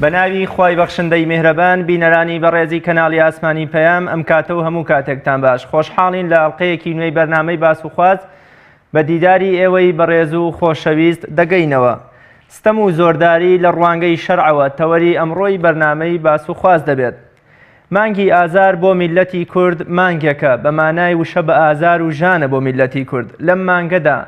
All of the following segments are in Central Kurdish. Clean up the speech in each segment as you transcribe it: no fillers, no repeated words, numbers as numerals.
بەناوی خوای بەخشندەی میهرەبان بینەرانی بەڕێزی کەناڵی ئاسمانی پەیام ئەم کاتە و هەموو کاتێکتان باش خۆشحاڵین لە ئەڵقەیەکی نوێی بەرنامەی باس و خواز بە دیداری ئێوەی بەڕێز و خۆشەویست دەگەینەوە. ستەم و زۆرداری لە ڕوانگەی شەرعەوە تەوەری ئەمڕۆی بەرنامەی باس و خواز دەبێت. مانگی ئازار بۆ میلەتی کورد مانگێکە بە مانای وشە بە ئازار و ژانە بۆ میلەتی کورد. لەم مانگەدا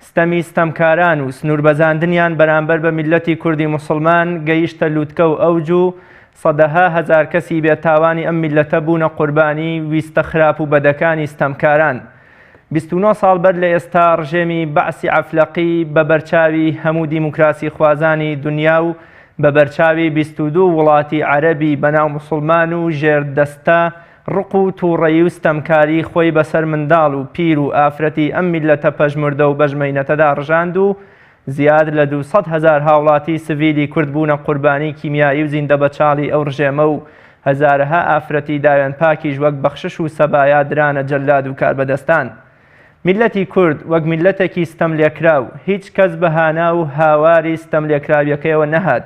ستەمی ستەمکاران و سنووربەزاندنیان بەرامبەر بە میلەتی کوردی موسڵمان گەیشتە لووتکە و ئەوج و سەدەها هەزار کەسی بێتاوانی ئەم میلەتە بوونە قوربانی ویستە خراپ و بەدەکانی ستەمکاران. 29 ساڵ بەر لە ئێستا ڕژێمی بەعسی عەفلەقی بە بەرچاوی هەموو دیموکراسی خوازانی دنیا و بە بەرچاوی 22 وڵاتی عەرەبی بەناو موسڵمان و ژێردەستە ڕق و تووڕەیی و ستەمکاری خۆی بەسەر منداڵ و پیر و ئافرەتی ئەم میلەتە پەژمردە و بەژمەینەتەدا ڕژاند و زیاد لە 200,000 هاوڵاتی سڤیلی کورد بوونە قوربانی کیمیایی و زیندە بەچاڵی ئەو ڕژێمە و هەزارەها ئافرەتی داوێن پاکیش وەک بەخشش و سەبایا درانە جەلاد و کاربەدەستان. میلەتی کورد وەک میلەتێکی ستەم لێکراو هیچ کەس بەهانا و هاواری ستەم لێکراویەکەیەوە نەهات.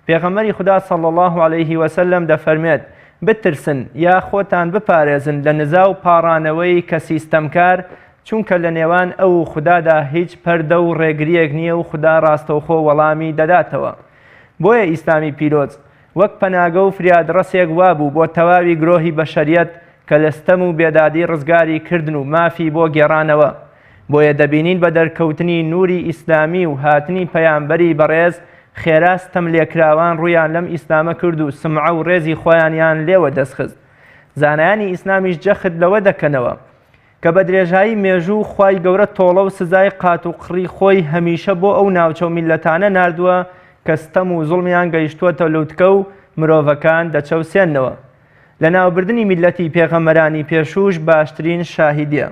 پێغەمبەری خوددا صلی الله علیه وسلم دەفەرمێت بترسن یا خۆتان بپارێزن لە نزا و پاڕانەوەی کەسی ستەمکار چونکە لە نێوان ئەو و خوددادا هیچ پەردە و ڕێگریەک نییە و خوددا ڕاستەوخۆ وەڵامی دەداتەوە. بۆیە ئیسلامی پیرۆز وەک پەناگە و فریادڕەسێک وابوو بۆ تەواوی گرۆهی بەشەریەت کە لە ستەم و بێدادی ڕزگاری کردن و مافی بۆ گێڕانەوە. بۆیە دەبینین بە دەرکەوتنی نوری ئیسلامی و هاتنی پەیامبەری بەڕێز خێرا ستەم لێکراوان ڕوویان لەم ئیسلامە کرد و سمعە و ڕێزی خۆیانیان لێوە دەستخست. زانایانی ئیسلامیش جەخت لەوە دەکەنەوە کە بە درێژایی مێژوو خوای گەورە تۆڵە و سزای قات و قڕی خۆی هەمیشە بۆ ئەو ناوچە و میلەتانە ناردووە کە ستەم و زوڵمیان گەیشتووەتە لووتکە و مرۆڤەکان دەچەوسێنەوە. لە ناوبردنی میلەتی پێغەمبەرانی پێشووش باشترین شاهیدیە.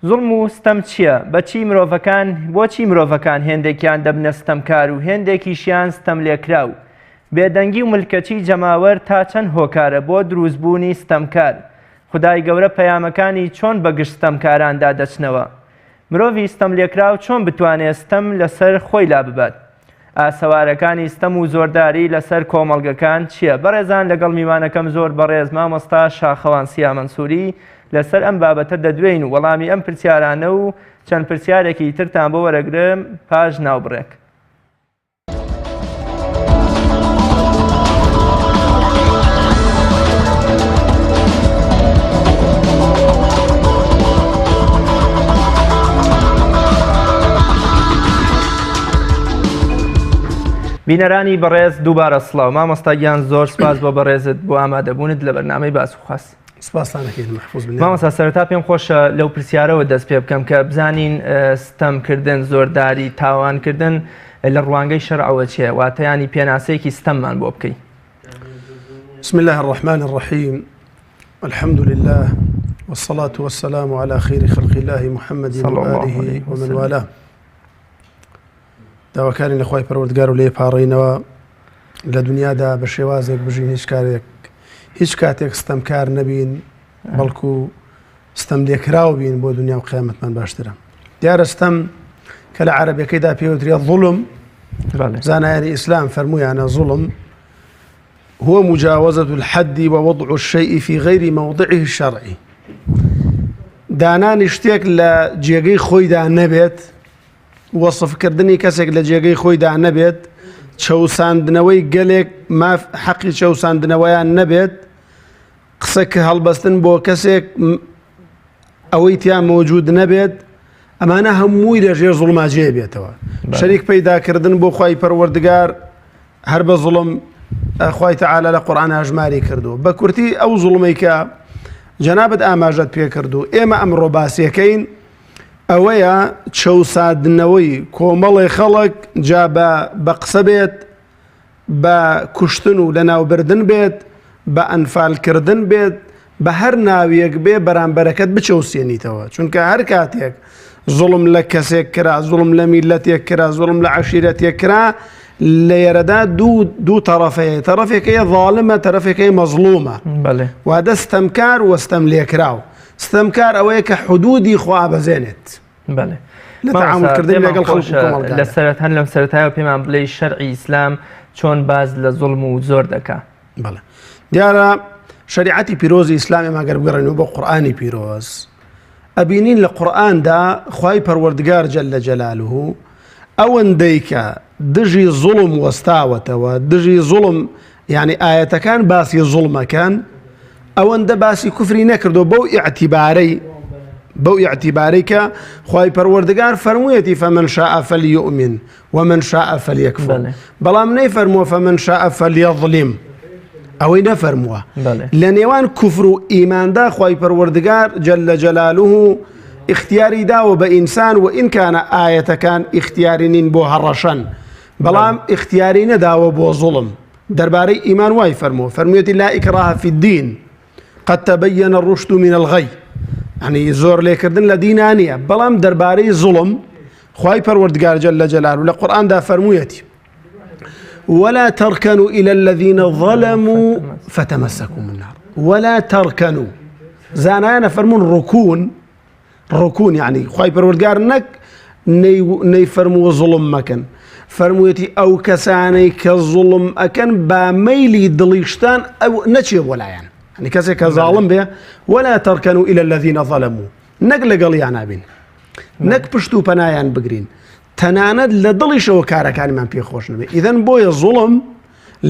زوڵم و ستەم چییە؟ بۆچی مرۆڤەکان هێندێکیان دەبنە ستەمکار و هێندێکیشیان ستەم لێکراو؟ بێدەنگی و ملکەچی جەماوەر تا چەند هۆکارە بۆ دروستبوونی ستەمکار؟ خودای گەورە پەیامەکانی چۆن بەگشت ستەمکاراندا دەچنەوە؟ مرۆڤی ستەم لێکراو چۆن بتوانێت ستەم لەسەر خۆی لا ببات؟ ئاسەوارەکانی ستەم و زۆرداری لەسەر کۆمەڵگەکان چییە؟ بەڕێزان لەگەڵ میوانەکەم زۆر بەڕێز مامۆستا شاخەوان سیا مەنسووری لەسەر ئەم بابەتە دەدوێین و وەڵامی ئەم پرسیارانە و چەند پرسیارێکی ترتان بۆ وەرەگرم پاش ناوبڕێک. بینەرانی بەڕێز دووبارە سڵاو. مامۆستا گیان زۆر سپاس بۆ بەڕێزت بۆ ئامادەبوونت لە بەرنامەی باس و خواست. مامۆستا سەرەتا پێم خۆشە لەو پرسیارەوە دەست پێ بکەم کە بزانین ستەمکردن زۆرداری تاوانکردن لە ڕوانگەی شەرعەوە چییە؟ واتەیانی پێناسەیەکی ستەممان بۆ بکەین. بسم الله الرحمن الرحيم الحمد لله والصلاة والسلام على خير خلق الله محمد وآله ومن والاه. داواکاری لەخوای پەروەردگار و لێ پاڕێنەوە لە دنیادا بە شێوازێک بژین هیچ کاتێک ستەمکار نەبین بەڵکو ستەم لێکراو بین بۆ دنیا و قیامەتمان باشترە. دیارە ستەم کە لە عەرەبیەکەیدا پێوترێت ظوڵم، زانایانی ئیسلام فەرموویانە ظوڵم هو مجاوزة الحد ووضع الشيء في غير موضعه الشرعي. دانانی شتێک لە جێگەی خۆیدا نەبێت، وەصفکردنی کەسێک لە جێگەی خۆیدا نەبێت، چەوساندنەوەی گەلێک ماف حەقی چەوساندنەوەیان نەبێت، قسەکە هەڵبەستن بۆ کەسێک ئەوەی تیا مەوجود نەبێت، ئەمانە هەمووی لەژێر زوڵما جێ بێتەوە. شەریک پەیداکردن بۆ خوای پەروەردگار هەر بە زوڵم خوای تەعالە لە قورئان هەژماری کردووە. بە کورتی ئەو زوڵمەی کە جەنابەت ئاماژەت پێ کردو ئێمە ئەمڕۆ باسیەکەین ئەوەیە چەوساندنەوەی کۆمەڵی خەڵک جا بە قسە بێت، بە کوشتن و لە ناوبردن بێت، بە ئەنفالکردن بێت، بە هەر ناویەک بێ بەرامبەرەکەت بچەوسێنیتەوە. چونکە هەر کاتێک زوڵم لە کەسێک کرا، زوڵم لە میلەتێک کرا، زوڵم لە عەشیرەتێک کرا، لە یێرەدا دوو تەرەفەیە، تەرەفێکەیە ظاڵمە، تەرەفێکەی مەزڵومە. وادە ستەمکار و ستەم لێکراو. ستەمکار ئەوەیە کە حدودی خوا بەزێنێت لە تەعاملکردن لەگەڵ خەڵک و کۆمەڵگا. لەسەرەت هەن لەم سەرەتایەوە پێمان بڵێ شەرعی ئیسلام چۆن باز لە زوڵم و زۆر دەکا. بەڵێ دیارە شریعەتی پیرۆزی ئیسلامی ماگەر بگەڕێنەوە بۆ قورئانی پیرۆز ئەبینین لە قورئاندا خوای پەروەردگار جەلە جەلالوه ئەوەندەی کە دژی زوڵم وەستاوەتەوە دژی زوڵم یعنی ئاەتەکان باسی زوڵمەکان ئەوەندە باسی کوفری نەکردو بەو ئیعتیبارەی کە خوای پەروەردگار فەرموویەتی فەمەن شاء فەلیؤمن ومن شاء فەلیەکفر بەڵام نەیفەرمووە فەمەن شاء فەلیەظلم ئەوەی نەفەرمووە لە نێوان کوفر و ئیماندا خوای پەروەردگار جەلە جەلالوه اختیاری داوە بە ئینسان و ئینکانە ئاەتەکان اختیاری نین بۆ هەڕەشەن بەڵام اختیاری نەداوە بۆ زوڵم دەربارەی ئیمان وای فەرموویەتی لا ئیکراها فی الدین قد تبين الرشد من الغی يعني زۆر لێکردن لە دینە نییە بەڵام دەربارەی زوڵم خوای پەروەردگار جەلە جەلالوه لە قورئاندا فەرموویەتی ولا تركنوا إلى الذين ظلموا فتمسكوا النار ولا تركنوا زانانا فرمون ركون يعني خواهي پروردگار نك نيفرمو ظلم مكن فرمويتي أو كساني كظلم أكن باميلي دليشتان أو نتشي ولا يعني كسي كظالم بها ولا تركنوا إلى الذين ظلموا نقل قليانا بين نك پشتو پنايان بقرين تەنانەت لە دڵیشەوە کارەکانیمان پێخۆش نەبێ ئیدەن بۆیە زوڵم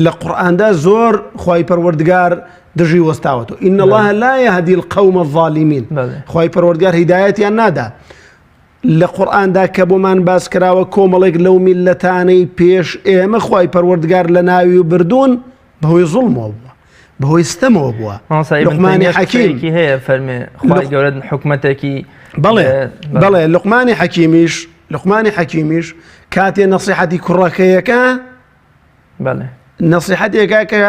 لە قورئاندا زۆر خوای پەروەردگار دژی وەستاوەتەوە ئین الله لا يهدي القوم الظالمين خوای پەروەردگار هیدایەتیان نادا لە قورئاندا کە بۆمان باس کراوە کۆمەڵێک لەو میلەتانەی پێش ئێمە خوای پەروەردگار لە ناوی و بردوون بەهۆی زوڵمەوە بووە بەهۆی ستەمەوە بووە لوقمانی حەکیم هەیە فەرمێ خوای گەورە حکومەتێکی بەڵێ لقمانی حەکیمیش کاتێ نەسیحەتی کوڕەکەیەکە نەسیحەتێکە کە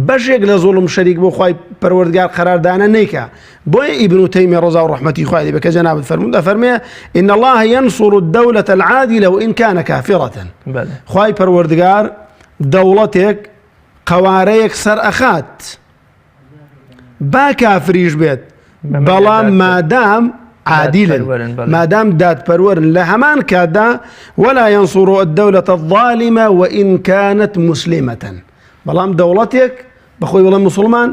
بەشێک لە زوڵم شەریک بۆ خوای پەروەردگار قەراردانە نیکە بۆیە ئیبن تەیمیە ڕەزا و ڕەحمەتی خوای لێ بێ کە جەنابەت فەرمێ إن الله ينصر الدولة العادلة وإن كان كافرة خوای پەروەردگار دەوڵەتێک قەوارەیەک سەر ئەخات با کافریش بێت بەڵام مادام عادلا مادام داد پەروەرن لە هەمان کاتدا ولا ينصر الدولة الظالمة وإن كانت مسلمة بەڵام دەوڵەتێک بەخۆی بڵێ مسلمان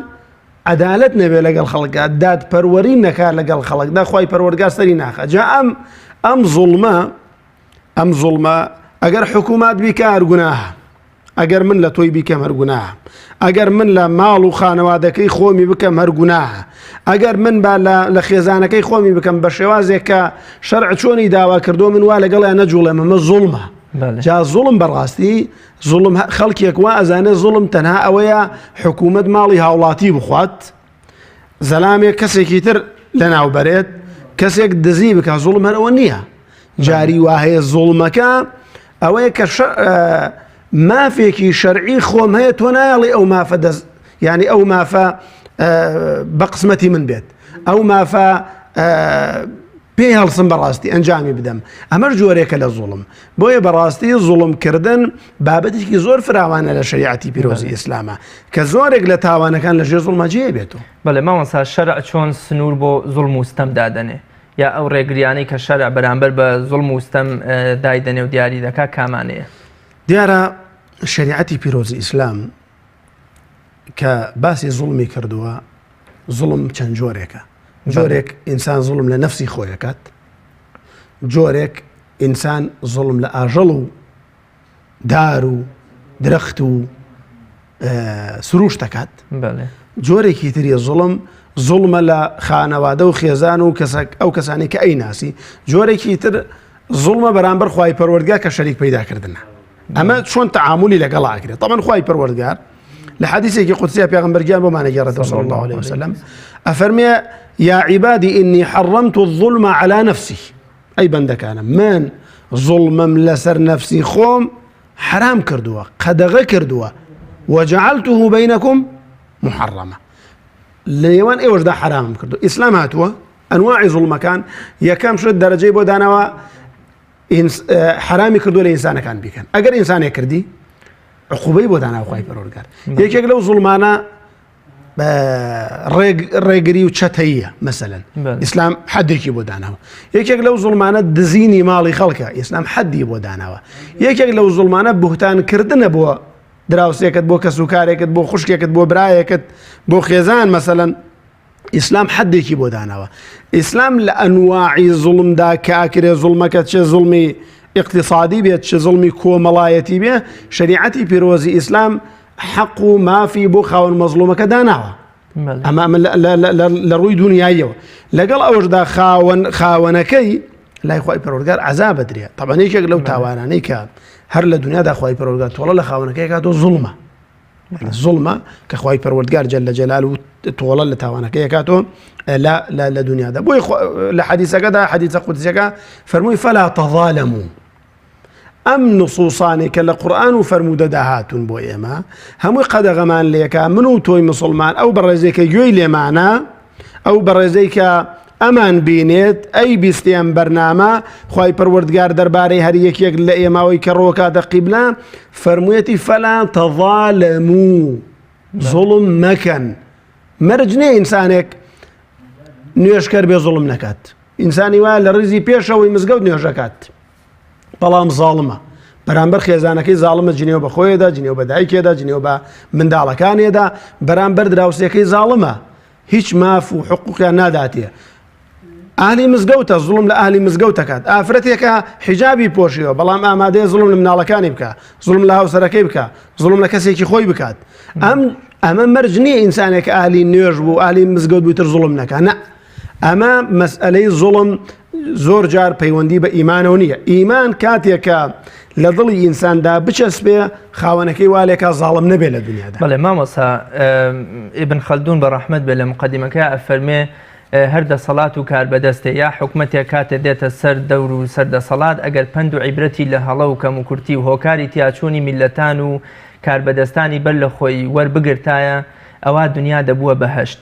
عەدالەت نەبێ لەگەڵ خەڵکدا داد پەروەری نەکات لەگەڵ خەڵکدا خوای پەروەردگار سەری ناخات جا ئەم زوڵمە ئەگەر حکوومەت بیکە هەر گوناهە ئەگەر من لە تۆی بیکەم هەر گوناهە ئەگەر من لە ماڵ و خانەوادەکەی خۆمی بکەم هەر گوناهە ئەگەر من با لە خێزانەکەی خۆمی بکەم بە شێوازێک کە شەرع چۆنی داوا کردو من وا لەگەڵیان نەجوڵێم ئەمە زوڵمە جا زوڵم بەڕاستی زوڵم خەڵکێک وا ئەزانێ زوڵم تەنها ئەوەیە حکوومەت ماڵی هاوڵاتی بخوات زەلامێک کەسێکی تر لەناوبەرێت کەسێک دزی بکە زوڵم هەر ئەوە نییە جاری وهەیە زوڵمەکە ئەوەیە کە مافێکی شەرعی خۆم هەیە تۆ نایڵی ئەو مافە یعنی ئەو مافە بە قسمەتی من بێت ئەو مافە پێی هەڵسم بەڕاستی ئەنجامی بدەم ئەمەش جۆرێکە لە زوڵم بۆیە بەڕاستی زوڵمکردن بابەتێکی زۆر فراوانە لە شریعەتی پیرۆزی ئیسلامە کە زۆرێک لە تاوانەکان لە ژێر زوڵمە جێ بێتەوە بەڵێ مامۆستا شەرع چۆن سنوور بۆ زوڵم و ستەم دادەنێ یا ئەو ڕێگریانەی کە شەرع بەرامبەر بە زوڵم و ستەم دایدەنێ و دیاری دەکا کامانەیە دیارە شریعەتی پیرۆزی ئیسلام کە باسی زوڵمی کردووە زوڵم چەند جۆرێکە جۆرێک ئینسان زوڵم لە نەفسی خۆیەکات جۆرێک ئینسان زوڵم لە ئاژەڵ و دار و درەخت و سروش دەکات جۆرێکی تریە زوڵمە لە خانەوادە و خێزان و ئەو کەسانی کە ئەیناسی جۆرێکی تر زوڵمە بەرامبەر خوای پەروەردگار کە شەریک پەیداکردنە ئەمە چۆن تەعاملی لەگەڵ ئاکرێت طبعا خوای پەروەردگار لە حەدیثێکی قودسیە پێغەمبەرگیان بۆمانە گێڕێتەوە صلی الله عليه وسلم ئەفەرمێ يا عبادي إني حرمت الظلم على نفسي أي بندكانا من ظلمم لسر نفسي خوم حرام كردوا قدغ كردوا وجعلته بينكم محرمة ليوان ايوش دا حرام كردوا إسلام هاتوا أنواع ظلم كان يكام شد درجة بودانوا حرامي كردوا لإنسان كان بيكن أجر إنسان يكردي عقوبة بودانوا خواهي پروردگار يكيك لو ظلمانا ڕێگری و چەتەیە مەسەلەن ئیسلام حەدێکی بۆ داناوە یەکێک لەو زوڵمانە دزینی ماڵی خەڵکە ئیسلام حەدی بۆ داناوە یەکێک لەو زوڵمانە بوهتانکردنە بۆ دراوسێکت بۆ کەس و کارێکت بۆ خوشکێکت بۆ برایەکت بۆ خێزان مەسەلەن ئیسلام حەدێکی بۆ داناوە. ئیسلام لە ئەنواعی زوڵمدا کاکرێ زوڵمەکە چێ زوڵمی اقتصادی بێت چه زوڵمی کۆمەڵایەتی بێ شریعەتی پیرۆزی ئیسلام حەق و مافی بۆ خاوەن مەزلومەکە داناوە. ئەمە لە ڕووی دنیاییەوە لەگەڵ ئەوەشدا خاوەنەکەی لای خوای پەروەردگار عەزاب بدرێت. طبعاً یەکێک لەو تاوانانەی کە هەر لە دنیادا خوای پەروەردگار تۆڵە لە خاوەنەکەی کاتۆ زوڵمە. زوڵمە کە خوای پەروەردگار جەلە جەلاله تۆڵە لە تاوانەکەی کاتۆ لە دنیادا. بۆی لە حەدیثەکەدا حەدیثە قودسیەکە فەرمووی فەلا تەظالەموو. ئەم نصوصانی کە لە قورئان و فەرموودە داهاتون بۆ ئێمە هەمووی قەدەغەمان لێکە من و تۆی مسلمان ئەو بەڕێزەی کە گوێی لێمانە ئەو بەڕێزەی کە ئەمان بینێت ئەی بیستیان بەرنامە خوای پەروەردگار دەربارەی هەر یەکێک لە ئێماوەی کە ڕۆکاتە قیبلە فەرموویەتی فەلا تەظالەموو زوڵم مەکەن. مەرج نێ ئینسانێک نوێژکەر بێ زوڵم نەکات. ئینسانی وایە لە ڕیزی پێشەوەی مزگەوت نوێژەکات بەڵام زاڵمە بەرامبەر خێزانەکەی زاڵمە جنێو بە خۆیدا جنێو بە دایکێدا جنێو بە منداڵەکانێدا بەرامبەر دراوسەکەی زاڵمە هیچ ماف و حقوقیان ناداتێ. ئاهلی مزگەوتە زوڵم لە ئاهلی مزگەوتەکات ئافرەتێکە حیجابی پۆشیەوە بەڵام ئامادەیە زوڵم لە مناڵەکانی بکە زوڵم لە هاوسەرەکەی بکە زوڵم لە کەسێکی خۆی بکات. ئەمە مەرج نییە ئینسانێک ئاهلی نوێژ بوو ئاهلی مزگەوت بوویتر زوڵم نەکە. نە ئەمە مەسئلەی زوڵم زۆر جار پەیوەندی بە ئیمانەوە نییە. ئیمان کاتێکە لە دڵی ئینساندا بچەسبێ خاوەنەکەی والێکە زاڵم نەبێت لە دنیادا. بەڵێ مامۆستا ئیبن خەلدون بە ڕەحمەت بێ لە مقەدیمەکە ئەفەرمێ هەر دەسەڵات و کار بەدەستێ یا حکومەتێک کاتێ دێتە سەر دەور و سەردەسەڵات ئەگەر پند و عیبرەتی لە هەڵە و کەم و کورتی و هۆکاری تیاچوونی میلەتان و کاربەدەستانی بەر لە خۆی وەربگرتایە ئەوە دنیا دەبووە بەهەشت.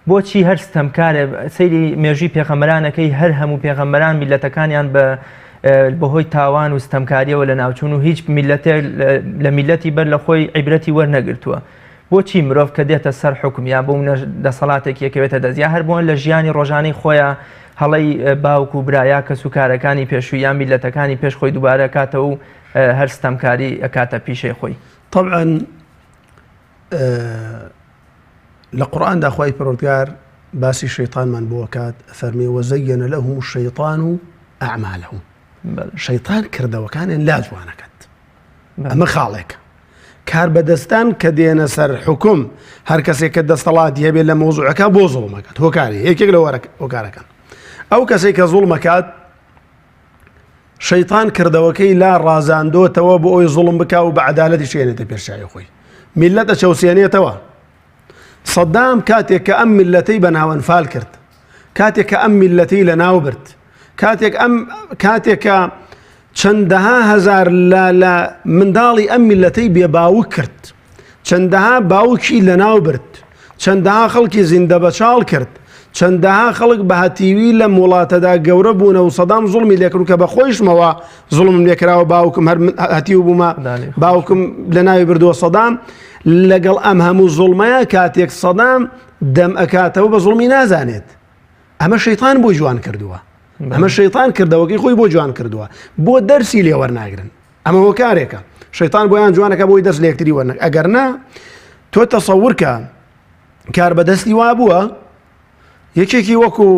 بۆچی هەر ستەمکارێ سەیری مێژووی پێغەمبەرانەکەی هەر هەموو پێغەمبەران میلەتەکانیان بەهۆی تاوان و ستەمکاریەوە لە ناوچوون و هیچ میلەتێک لە میلەتی بەر لە خۆی عیبرەتی وەرنەگرتووە. بۆچی مرۆڤ کە دێتە سەر حکم یا بۆ دەسەڵاتێک یەکەوێتە دەست یا هەر بۆن لە ژیانی ڕۆژانەی خۆیان هەڵەی باوک و برایە کەس و کارەکانی پێشووی یان میلەتەکانی پێش خۆی دووبارە کاتەوە و هەر ستەمکاری ئەکاتە پیشەی خۆی. طبعاً لە قورئاندا خوای پەروەردگار باسی شەیطانمان بۆ کات فەرمێ وەزەیەنە لەهم الشەیطان ئەعمالهم. شەیطان کردەوەکانیان لا جوانەکەت. ئەمە خاڵێکە. کار بەدەستان کە دێنە سەر حکوم هەر کەسێک کە دەسەڵاتی هەبێت لە مۆزوعەکە بۆ زوڵمەکەت هۆکاری یەکێک لە هۆکارەکان ئەو کەسێک کە زوڵمەکات شەیطان کردەوەکەی لا ڕازاندۆتەوە بۆ ئەوی زوڵم بکا و بە عەدالەتی شوێنێتە پێشچاوی خۆی میلەتە چەوسێنێتەوە. سەدام کاتێک کە ئەم میلەتەی بەناوەنفال کرد کاتێک کە ئەم میلەتەی لە ناو برد کاتێک کە چەندەها هەزار لە منداڵی ئەم میلەتەی بێباوک کرد چەندەها باوکی لە ناو برد چەندەها خەڵکی زیندە بەچاڵ کرد چەندەها خەڵک بە هەتیوی لە وڵاتەدا گەورە بوونە و سەدام زوڵمی لێکرد کە بە خۆیشمەوە زوڵم لێکراوە باوکم هەر هەتیو بوومە باوکم لە ناوی بردووە سەدام لەگەڵ ئەم هەموو زوڵمەیە کاتێک سەدام دەم ئەکاتەوە بە زوڵمی نازانێت. ئەمە شەیطان بۆی جوان کردووە. ئەمە شەیطان کردەوەکەی خۆی بۆ جوان کردووە بۆ دەرسی لێ وەرناگرن. ئەمە هۆکارێکە شەیطان بۆیان جوانەکە بۆی دەست لە یەکتری وەرنەک. ئەگەر نا تۆ تەسەوورکە کار بەدەستی وا بووە یەکێکی وەکو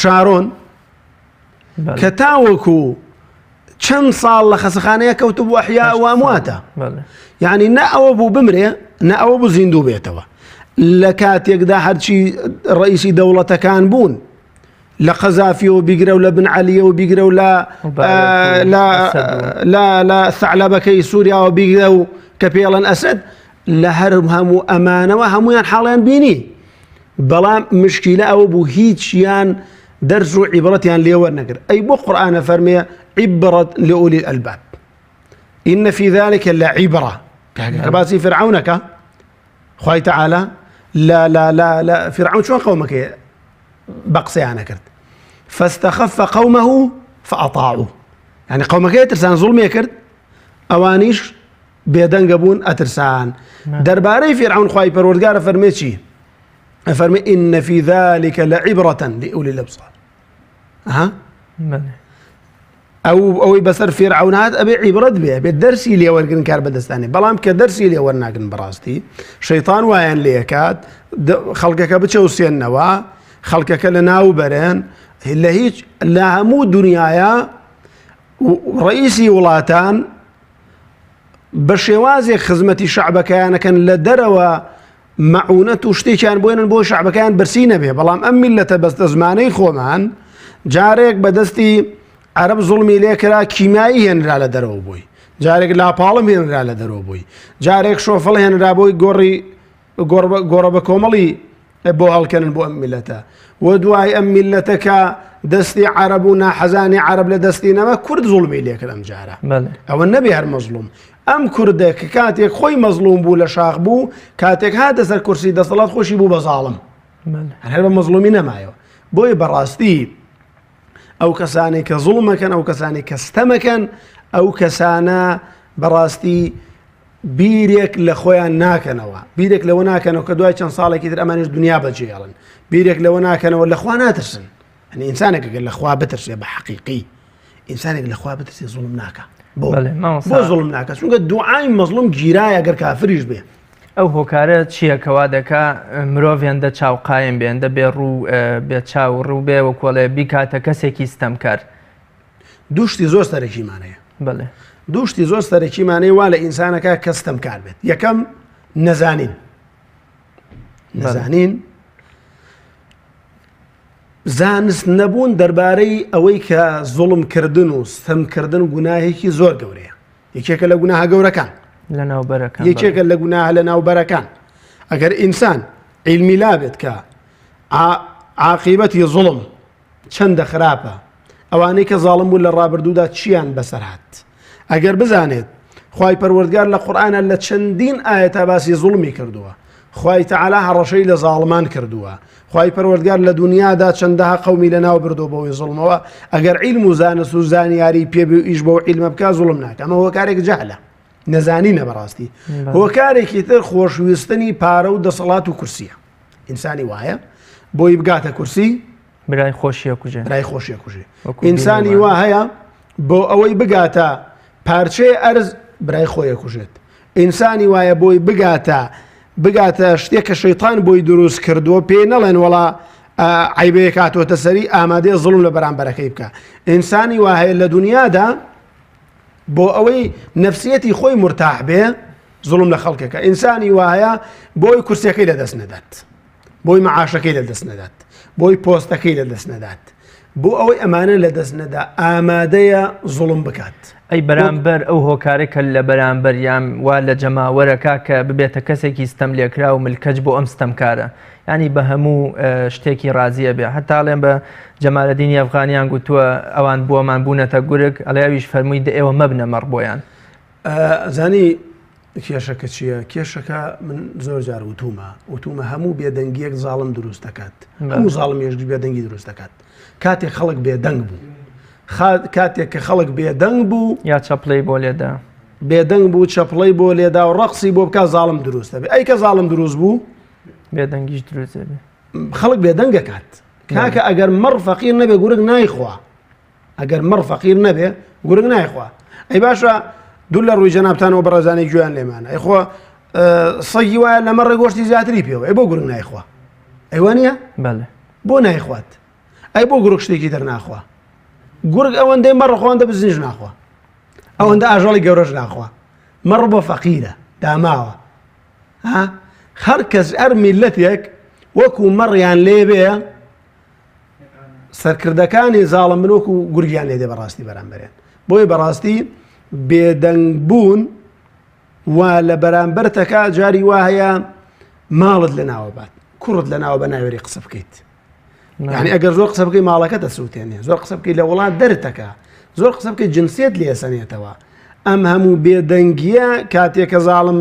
شارۆن کە تاوەکو چەند ساڵ لە خەسەخانەیە کەوتو بوو ئەحیا وامواتە یعنی نە ئەوە بوو بمرێ نە ئەوە بوو زیندوو بێتەوە. لە کاتێکدا هەرچی ڕئیسی دەوڵەتەکان بوون لە قەزافیەوە بیگرە و لە بن عەلیەوە بیگرە و لە ثەعلەبەکەی سووریاوە بیگرە و کە پێڵەن ئەسەد لە هەر هەموو ئەمانەوە هەمویان حاڵیان بینی بەڵام مشکیلە ئەوە بوو هیچیان دەرس و عیبرەتیان لێ وەرنەگرت. ئەی بۆ قورئانە فەرمێ عیبرەت لئولی الئەلباب ئین فی ذلک لعیبرە کە باسی فرعونەکە خوای تەعالا لا فرعون چۆن قەومەکەی بەقسەیانە کرد فاستخف قومه فأطاعوه يعني قومەکەی ترسان زوڵمی کرد ئەوانیش بێدەنگە بوون ئەترسان. دەربارەی فرعون خوای پەروەردگارە فەرمێ چی؟ ئەفەرمێ ئین فی ذلک لعیبرة لئولی الأبصار. ئەوەی بەسەر فێرعەون ئەبێ عیبرەت بێ دەرسی لێوەرگن کار بەدەستانی بەڵام کە دەرسی لێوەرناگرن بەڕاستی شەیطان وایان لێکات خەڵکەکە بچەوسێننەوە خەڵکەکە لە ناو بەرێن لە هیچ لە هەموو دنیاە ڕئیسی وڵاتان بە شێوازێک خزمەتی شەعبەکەیانەکەن لە دەرەوە مەعونەت و شتێکیان بۆێنن بۆ شەعبەکەیان برسی نەبێ بەڵام ئەم میلەتە بەستە زمانەی خۆمان جارێک بەدەستی عەرەب زوڵمی لێکرا کیمایی هێنرا لە دەرەوە بووی جارێک لاپاڵم هێنرا لە دەرەوە بووی جارێک شۆفڵ هێنرا بۆی گۆڕە بە کۆمەڵی بۆ هەڵکەنن بۆ ئەم میلەتە و دوای ئەم میلەتەکە دەستی عەرەب و ناحەزانی عەرەب لە دەستی نەما کورد زوڵمی لێکرد ئەم جارە ئەوە نەبێ هەر مەزلوم ئەم کوردە کە کاتێک خۆی مەزلوم بوو لە شاخ بوو کاتێک هاتە سەر کورسی دەسەڵات خۆشی بوو بە زاڵم هەر بە مەزلومی نەمایەوە بۆیە بەڕاستی ئەو کەسانی کە زوڵمەکەن ئەو کەسانی کە ستەمەکەن ئەو کەسانە بەڕاستی بیرێک لە خۆیان ناکەنەوە بیرێک لەوە ناکەنەوە کە دوای چەند ساڵێکی تر ئەمانش دنیا بەجێڵن بیرێک لەوە ناکەنەوە لەخوا ناترسن ئەنی ئینسانێک ئەگەر لەخوا بترسێ بە حەقیقی ئینسانێک لەخوا بترسێ زوڵم ناکە بۆ زوڵم ناکە چونکە دوعای مەزلوم گیرایە ئەگەر کافریش بێ ئەو هۆکارە چییە کەوا دەکا مرۆڤێندە چاوقایم بێندە بێ ڕوو بێ چاو ڕوو بێ وە کۆڵێ بیکاتە کەسێکی ستەمکار دووشتی زۆر سەرەکیمانەیە بڵێ دووشتی زۆر سەرەکیمانەی وا لە ئینسانەکە کە ستەمکار بێت یەکەم نەزانین زانست نەبوون دەربارەی ئەوەی کە زوڵمکردن و ستەمکردن گوناهێکی زۆر گەورەیە یەکێکە لە گوناهە گەورەکان یەکێکە لە گوناهە لە ناوبەرەکان ئەگەر ئینسان عیلمی لابێت کە عاقیبەتی زوڵم چەندە خراپە ئەوانەی کە زاڵم بوون لە ڕابردوودا چیان بەسەر هات ئەگەر بزانێت خوای پەروەردگار لە قورئانە لە چەندین ئاەتە باسی زوڵمی کردووە خوای تەعالا هەڕەشەی لە زاڵمان کردووە خوای پەروەردگار لە دنیادا چەندەها قەومی لە ناو بردو بەوەی زوڵمەوە ئەگەر عیلم و زانست و زانیاری پێبێ و ئیش بۆ عیلمە بکا زوڵم ناکە ئەمە هۆکارێک جەهلە نەزانینە بەڕاستی هۆکارێکی تر خۆشویستنی پارە و دەسەڵات و کورسیە ئینسانی وایە بۆی بگاتە کورسی برای خۆشیە کوژێ ئینسانی وا هەیە بۆ ئەوەی بگاتە پارچەی ئەرز برای خۆیە کوژێت ئینسانی وایە بۆی بگاتە شتێک کە شەیطان بۆی دروست کردووە پێ نەڵێن وەڵا عیبەیە کاتۆتە سەری ئامادەیە زوڵم لە بەرامبەرەکەی بکە ئینسانی وا هەیە لە دنیادا بۆ ئەوەی نەفسیەتی خۆی مرتاح بێ زوڵم لە خەڵکەکە ئینسانی وا هەیە بۆی کورسەکەی لەدەست نەدات بۆی مەعاشەکەی لەدەست نەدات بۆی پۆستەکەی لەدەست نەدات بۆ ئەوەی ئەمانە لەدەست نەدا ئامادەیە زوڵم بکات ئەی بەرامبەر ئەو هۆکارێکە لە بەرامبەر یان وا لە جەماوەرەکە کە ببێتە کەسێکی ستەم لێکرا و ملکەج بۆ ئەم ستەمکارە ینی بە هەموو شتێکی رازیە بێ هەتاڵێن بە جەمالەدینی ئەفغانیان گوتووە ئەوان بۆمان بوونەتە گورگ ئەڵیاویش فەرمووی ئێوە مەبنە مەڕ بۆیان زانی کێشەکە چییە کێشەکە من زۆر جار وتومە هەموو بێدەنگیەک زاڵم دروست دەکات هەموو زاڵم ێژگی بێدەنگی دروست دەکات کاتێک خەڵک بێدەنگ بوو کاتێک کە خەڵک بێدەنگ بوو یا چەپڵەی بۆ لێدا بێدەنگ بوو چەپڵەی بۆ لێدا و ڕەقسی بۆ بکە زاڵم دروستە بێ ئەی کە زاڵم دروست بوو بێدەنگیش دروست بێ خەڵک بێدەنگە کات کاکە ئەگەر مەڕ فەقیر نەبێ گورگ نایخوا ئەگەر مەڕ فەقیر نەبێ گورگ نایخوا ئەی باشە دوو لە ڕووی جەنابتانەوە بەڕێزانەی گوێیان لێمانە ئەیخوا سەگی وایە لە مەڕێ گۆشتی زیاتری پێوە ئەی بۆ گورگ نایخوا ئەیوانە بۆ نایخوات ئەی بۆ گورگ شتێکی تر ناخوا گورگ ئەوەندەی مەڕ خۆوەندە بزنیش ناخوا ئەوەندە ئاژەڵی گەورەش ناخوا مەڕ بۆ فەقیرە داماوە هەر کەس هەر میلەتێک وەکو مەڕیان لێبێ سەرکردەکانی زاڵم من وەکو گورگیان لێدێ بەڕاستی بەرامبەرێن بۆی بەڕاستی بێدەنگ بوون وا لە بەرامبەرتەکە جاری وا هەیە ماڵت لە ناوە بات کوڕت لە ناوە بە ناوێری قسە بکەیت یعنی ئەگەر زۆر قسە بکەی ماڵەکە دەسووتێنێ زۆر قسە بکەی لە وڵات دەرتەکە زۆر قسە بکەی جنسیت لێسەنێتەوە ئەم هەموو بێدەنگیە کاتێکە زاڵم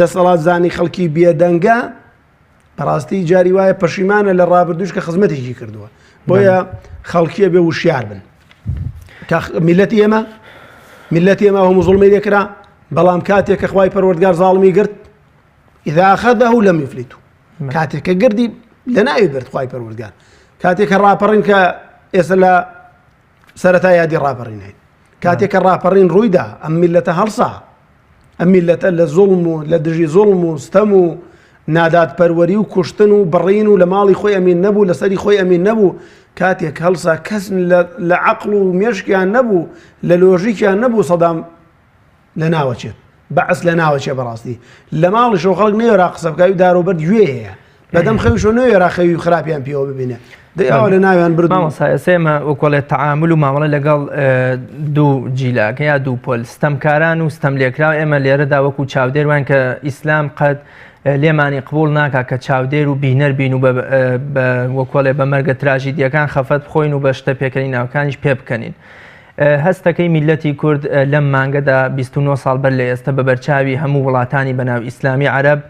دەسەڵات زانی خەڵکی بێدەنگە بەڕاستی جاری وایە پەشیمانە لە ڕابردوش کە خزمەتێکی کردووە بۆیە خەڵکیە بێ وشیار بن میلەتی ئێمە هەموو زوڵمی لێکرا بەڵام کاتێک کە خوای پەروەردگار زاڵمی گرت ئیذا ئەخەذەهو لەم یوفلیتو کاتێک کە گردی لە ناوی برد خوای پەروەردگار کاتێک کە ڕاپەڕین کە ئێستا لە سەرەتا یادی ڕاپەڕینین کاتێککە ڕاپەڕین ڕوویدا ئەم میلەتە هەڵسا ئەم میلەتە لە زوڵم و لە دژی زوڵم و ستەم و نادادپەروەری و کوشتن و بڕین و لە ماڵی خۆی ئەمین نەبوو لەسەری خۆی ئەمین نەبوو کاتێک هەڵسا کەس لە عەقڵ و مێشکیان نەبوو لە لۆژیکیان نەبوو سەدام لە ناوەچێت بەعس لە ناوەچێ بەڕاستی لە ماڵیشەوە خەڵک نەیێرا قسە بکاوی و دارۆبەر گوێ هەیە بەدەم خەویشەوە نەیێرا خەوی و خراپیان پێوە ببینێ دەیەوە لە ناویان بردو ئێمە وەکۆڵێت تەعامل و مامەڵە لەگەڵ دوو جیلاکە یا دوو پۆل ستەمکاران و ستەم لێکراو ئێمە لێرەدا وەکو چاودێروان کە ئیسلام قەت لێمانی قبول ناکا کە چاودێر و بینەر بین و وەکۆڵێ بە مەرگە تراژیدیەکان خەفەت بخۆین و بە شتە پێکەنی ناوکانیش پێ بکەنین. هەستەکەی میلەتی کورد لەم مانگەدا 29 ساڵ بەر لە ئێستا بە بەرچاوی هەموو وڵاتانی بەناو ئیسلامی عەرەب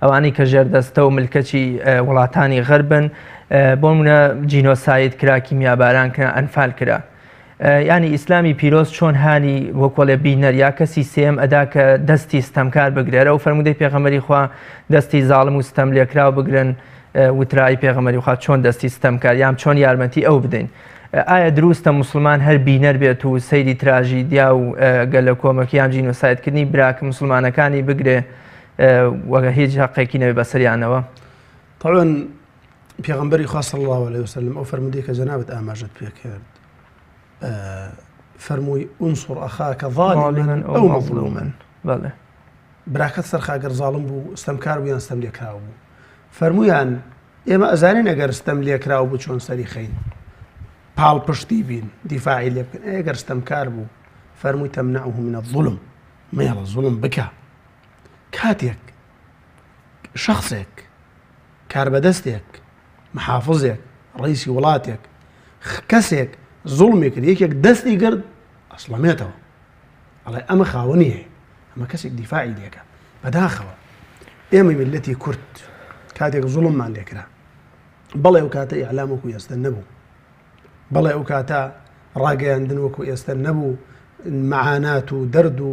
ئەوانەی کە ژێردەستە و ملکەچی وڵاتانی غەربن بۆ نمونە جینۆساید کرا کیمیاباران کرا ئەنفال کرا. ینی ئیسلامی پیرۆز چۆن هانی وەکۆڵێ بینەر یا کەسی سێم ئەدا کە دەستی ستەمکار بگرێرە و فەرمودەی پێغەمبەری خوا دەستی زاڵم و ستەم لێکراو بگرن وترایی پێغەمبەری خوا چۆن دەستی ستەمکار یان چۆن یارمەتی ئەو بدەین. ئایا دروستە موسڵمان هەر بینەر بێت و سەیری تراژیدیا و گەلە کۆمەکی یان جینۆسایدکردنی براکە موسڵمانەکانی بگرێ وەگە هیچ حەقێکی نەبێ بەسەریانەوە؟ طبعاً پێغەمبەری خوا صلی الله عليه وسلم ئەو فەرمودەی کە جەنابەت ئاماژەت پێ کرد فەرمووی ئونسوڕ ئەخاکە ظالمەن ئەو مەظلومەن براکەت سەرخاگەر زاڵم بوو ستەمکار بوو یان ستەم لێکراو بوو فەرموویان ئێمە ئەزانین ئەگەر ستەم لێکراو بوو چۆن سەری خەین پاڵ پشتی بین دیفاعی لێ بکەن ئەگەر ستەمکار بوو فەرمووی تەمنعه من الظلم مێڵە زوڵم بکە کاتێک شخصێک کاربەدەستێک محافظێک ڕئیسی وڵاتێک کەسێک زوڵمی کرد یەکێک دەستی کرد ئەسڵەمێتەوە ئەڵێ ئەمە خاوەنی هەیە ئەمە کەسێک دیفاعی لێکە بەداخەوە ئێمە میلەتی کورد کاتێک زوڵممان لێکرا بەڵێ ئەو کاتە ئیعلام وەکو ئێستا نەبوو بەڵێ ئەو کاتە ڕاگەیاندن وەکو ئێستا نەبوو مەعانات و دەرد و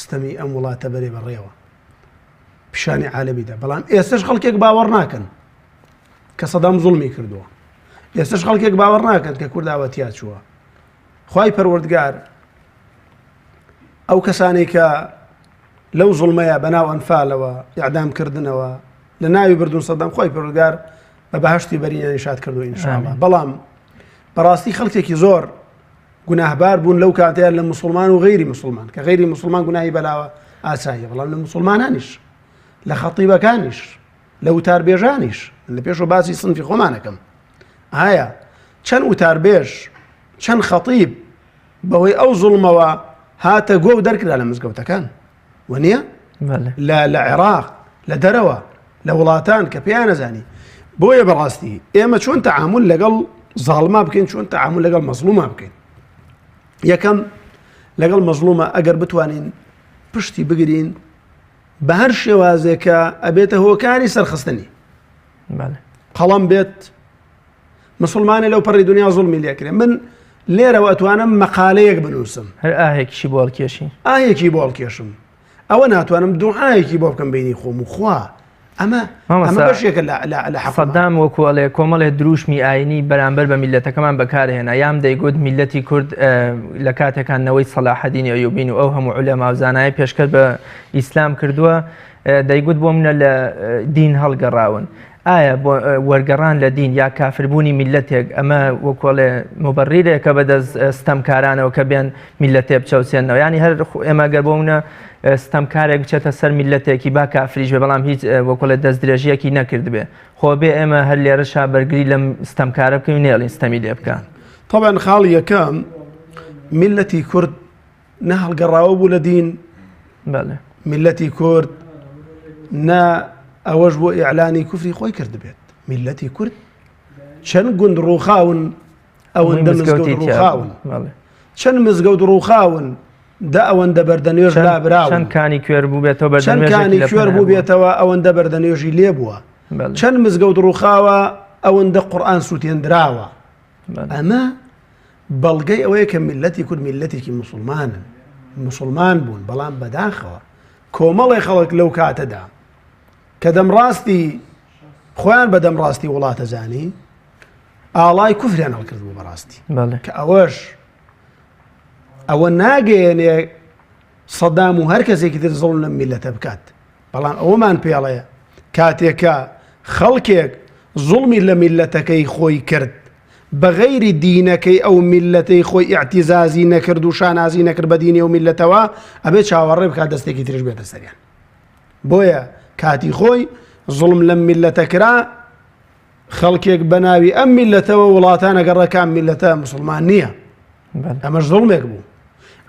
ستەمی ئەم وڵاتە بەرێ بەڕێوە پیشانی عالەمیدا بەڵام ئێستش خەڵکێک باوەڕ ناکەن کە سەدام زوڵمی کردووە ئێستش خەڵکێک باوەڕ ناکەن کە کورد ئاوەتیا چووە خوای پەروەردگار ئەو کەسانی کە لەو زوڵمەیە بەناو ئەنفالەوە ئیعدامکردنەوە لە ناوی بردوون سەدام خوای پەروەردگار بە بەهەشتی بەرینیان شاد کردو ئینشاءالله بەڵام بەڕاستی خەڵکێکی زۆر گوناهبار بوون لەو کاتەیە لە موسڵمان و غەیری موسڵمان کە غەیری موسڵمان گوناهی بەلاوە ئاساییە بەڵام لە موسڵمانانیش لە خەتیبەکانیش لە وتاربێژانیش لە پێشەوە باسی سنفی خۆمانەکەم ئایا چەند وتاربێژ چەند خەتیب بەوەی ئەو زوڵمەوە هاتە گۆ و دەرکرا لە مزگەوتەکان وە نییە لە عێراق لە دەرەوە لە وڵاتان کە پێیان نەزانی بۆیە بەڕاستی ئێمە چۆن تەعامل لەگەڵ زاڵما بکەین چۆن تەعامل لەگەڵ مەزلوما بکەین یەکەم لەگەڵ مەزلومە ئەگەر بتوانین پشتی بگرین بە هەر شێوازێکە ئەبێتە هۆکاری سەرخستنی قەڵەم بێت مسلمانی لەو پەڕی دنیا زوڵمی لێکرێ من لێرەوە ئەتوانم مەقالەیەک بنووسم هەر ئاهێکیشی بۆ هەڵکێشی ئاهێکی بۆ هەڵکێشم ئەوە ناتوانم دوعایەکی بۆ بکەم بینی خۆم و خوا ئەمە بەشێکە لە سەدام وەکو ئەڵێ کۆمەڵێ دروشمی ئاینی بەرامبەر بە میلەتەکەمان بەکارهێنا یام دەیگوت میلەتی کورد لە کاتێکانەوەی سەلاحەدین ئەیوبین و ئەو هەموو عولەما و زانایە پێشکەش بە ئیسلام کردووە دەیگوت بۆ منە لە دین هەڵگەڕاون ئایا وەرگەڕان لە دین یا کافربوونی میلەتێک ئەمە وەکۆڵێ مبەڕیرێکە بەدەست ستەمکارانەوە کە بێن میلەتێ بچەوسێنەوە ینی هەر ئێمە گەر بۆ منە ستەمکارێک بچێتە سەر میلەتێکی با کافریش بێ بەڵام هیچ وەکۆڵێ دەست درێژیەکی نەکرد بێ خۆ بێ ئێمە هەر لێرەشا بەرگری لەم ستەمکارە بکەین نێڵین ستەمی لێ بکەن طبعا خاڵ یەکەم میلەتی کورد نە هەڵگەڕاوە بوو لە دین میلەتی کورد نە ئەوەش بۆ ئیعلانی کوفری خۆی کرد بێت میلەتی کورد چەند گوند ڕووخاون ئەوەندە مزگەوت ڕووخاون چەند مزگەوت ڕووخاون دا ئەوەندە بەردەنوێژ لابراون چەند کانی کوێر بوو بێتەوە چەند کانی کوێر بوو بێتەوە ئەوەندە بەردەنوێژی لێ بووە چەند مزگەوت ڕووخاوە ئەوەندە قورئان سووتێنراوە ئەمە بەڵگەی ئەوەیە کە میلەتی کورد میلەتێکی موسڵمانن موسڵمان بوون بەڵام بەداخەوە کۆمەڵی خەڵک لەو کاتەدا کە دەمڕاستی خۆیان بە دەمڕاستی وڵاتە زانی ئاڵای کوفریان هەڵکرد بوو بەڕاستی کە ئەوەش ئەوە ناگەیەنێ سەدام و هەر کەسێکی تر زوڵم لەم میلەتە بکات بەڵام ئەوەمان پێڵەیە کاتێکە خەڵکێک زوڵمی لە میلەتەکەی خۆی کرد بەغەیری دینەکەی ئەو میلەتەی خۆی ئیعتیزازی نەکرد و شانازی نەکرد بە دینی و میلەتەوە ئەبێ چاوەڕێ بکات دەستێکی ترش بێتە سەریان بۆیە کاتی خۆی زوڵم لەم میلەتە کرا خەڵکێک بە ناوی ئەم میلەتەوە وڵاتانە گەڕەکان میلەتە موسڵمان نییە ئەمەش زوڵمێک بوو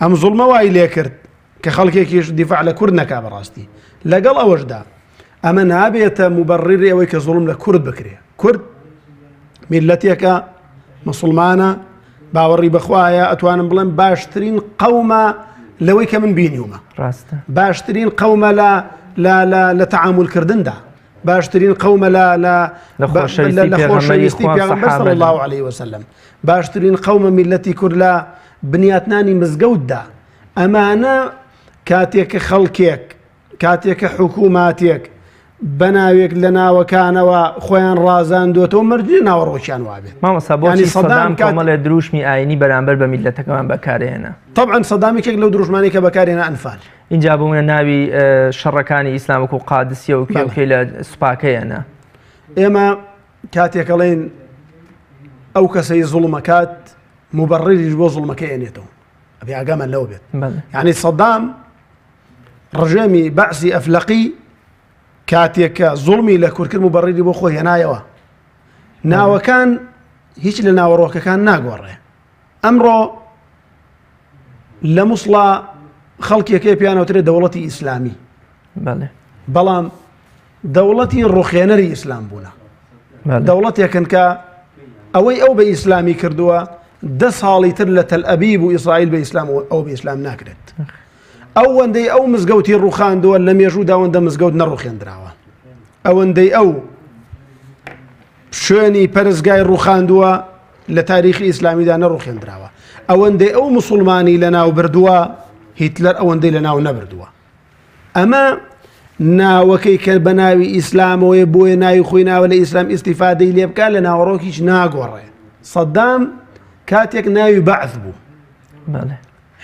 ئەم زوڵمە وای لێ کرد کە خەڵکێکیش دیفاع لە کورد نەکا بەڕاستی لەگەڵ ئەوەشدا ئەمە نابێتە موبەڕیری ئەوەی کە زوڵم لە کورد بکرێ کورد میلەتێکە مسلمانە باوەڕی بەخوایە ئەتوانم بڵێم باشترین قەومە لەوەی کە من بینیومە ڕاستە باشترین قەومە لە تەعامولکردندا باشترین قەومە لە خۆشەویستی پێغەمبەر صلی الله عليه وسلم باشترین قەومە میلەتی کورد لە بنیاتنانی مزگەوتدا ئەمانە کاتێکە خەڵکێک کاتێکە حکووماتێک بەناوێک لە ناوەکانەوە خۆیان ڕازاندوێتەوە مردی ناوەڕۆکیان وابێت مامۆستا بۆچی سەدام کۆمەڵێ دروشمی ئاینی بەرامبەر بە میلەتەکەمان بەکارهێنا طبعا سەدامێکێک لەو دروشمانی کە بەکارهێنا ئەنفال اینجا بوونە ناوی شەڕەکانی ئیسلام وەکو قادسیە و کێوکەی لە سوپاکەیەنە ئێمە کاتێکەڵێن ئەو کەسەی زوڵمەکات موبەڕیریش بۆ زوڵمەکە ئێنێتەوە ئەبێ ئاگامان لەوە بێت یعنی سەدام ڕژێمی بەعسی ئەفلەقی کاتێککە زوڵمی لە کورتکرد موبەڕیری بۆ خۆی هێنایەوە ناوەکان هیچ لە ناوەڕۆکەکان ناگۆڕێ ئەمڕۆ لە مووسڵا خەڵکێکی پیانەوترێت دەوڵەتی ئیسلامی بەڵام دەوڵەتی ڕوخێنەری ئیسلام بوونە دەوڵەتێکن کە ئەوەی ئەو بە ئیسلامی کردووە 10 ساڵی تر لە تەل ئەبیب و ئیسرائیل بە ئیسلام و ئەو بە ئیسلام ناکرێت ئەوەندەی ئەو مزگەوتی ڕوخاندووە لە مێژوودا ئەوەندە مزگەوت نەڕوخێندراوە ئەوەندەی ئەو شوێنی پەرستگای ڕوخاندووە لە تاریخی ئیسلامیدا نەڕوخێندراوە ئەوەندەی ئەو موسڵمانی لە ناو بردووە هیتلەر ئەوەندەی لە ناو نەبردووە ئەمە ناوەکەی کە بە ناوی ئیسلامەوەی بۆیە ناوی خۆی ناوە لە ئیسلام ئیستیفادەی لێ بکات لە ناوەڕۆک هیچ ناگۆڕێ سەدام كاتيك ناوي بعث بو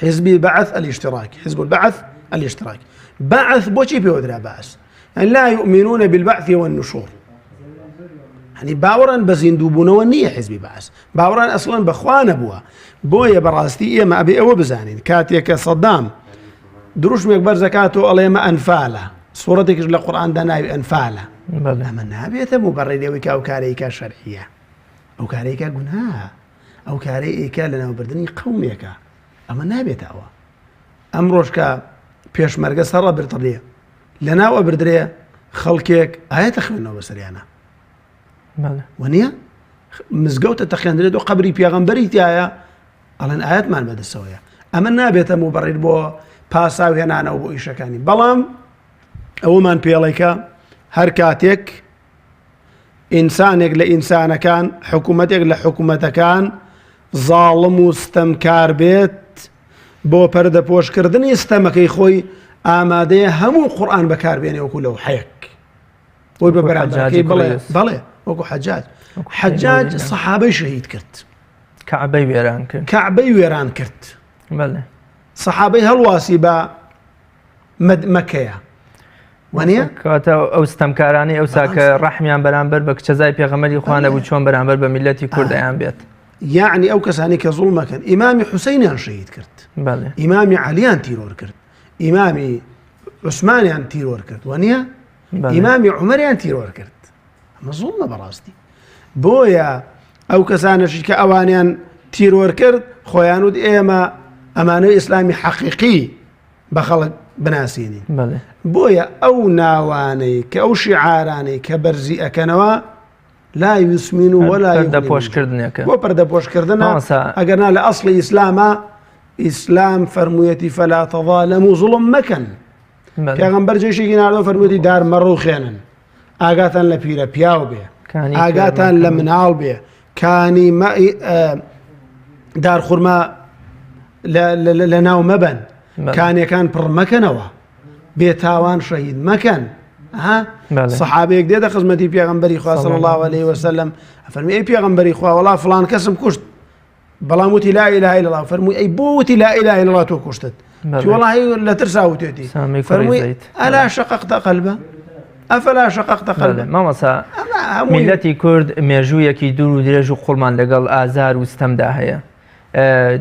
حزبي بعث الاشتراكي حزب البعث الاشتراكي بعث بو شي بيودرا بعث يعني لا يؤمنون بالبعث والنشور يعني باورا بزندوبون ونية حزبي بعث باورا اصلا بخوان ابوها بويا براستي ما ابي او بزانين كاتيك صدام دروش مكبر زكاته الله ما انفاله صورتك القران ده ناوي انفاله اما النبي مبرر ويكا وكاريكا شرعيه او كاريكا جناها او كاريكا لنا بردني قوميك اما نابي تاوا امروشكا بيش مرقه سر برطريه لنا وبردريه خلكيك ايات خمنه بسريانا ونيا مزقوت تخيندري دو قبري بيغمبري تايا الان ايات ما بدا السويه اما نابي مبرر بو باساوي هنا او بو ايشكاني بلام او من بيليكا هركاتك انسانك لانسان كان حكومتك لحكومتك كان ظالم واستمكار بيت بو پرده پوش کردنی استمکی خوی آماده همو قرآن بکار بینی وکو لو حیک و ببرادرکی بله وکو حجاج صحابه شهید کرد كعبي ويران كرد كعبي ويران كرد بله صحابي هالواسي با مكة ونيا كاتا او استمكاراني او ساك رحميان برانبر بكجزاي بيغمري اخوانا بو چون برانبر بملتي كرد ايان بيت يعني او كساني كظلمه كان امامي حسين شهيد كرد بله امامي عليان تيرور كرد امامي عثمان تيرور كرد ونيا امامي عمر تيرور كرد اما ظلمه براستي بويا او كسانش كاوانيان تيرور كرد خويانود ايما امانه اسلامي حقيقي بخلق بناسيني بله بويا او ناواني كاو شعاراني كبرزي اكنوا لا يسمن ولا يغني بوش كردنيك وبرد بوش كردنا اجرنا لاصل اسلام فرميتي فلا تظالموا ظلم مكن پیغمبر جيشي گناردو فرميتي دار مرو خينن اگاتن لپيره پیاو به اگاتن لمنال به كاني ما دار خرما لناو مبن كان بر مكنوا بيتاوان شهيد مكن ها صحابيك دي خزمتي پیغمبري خوا صلى الله عليه وسلم فرمي اي پیغمبري خوا والله فلان كسم كشت بەڵام وتی لا إله إلا الله فەرمووی ئەی بۆ وتی لا إله إلا الله تۆ کوشتت والله لە ترسا وتێتی فەرمووی ئەلا شققت قەلبە ئەفەلا شققت قەلبە. مامەسا میلەتی کورد مێژوویەکی دوور و درێژ و قوڵمان لەگەڵ ئازار و ستەمدا هەیە.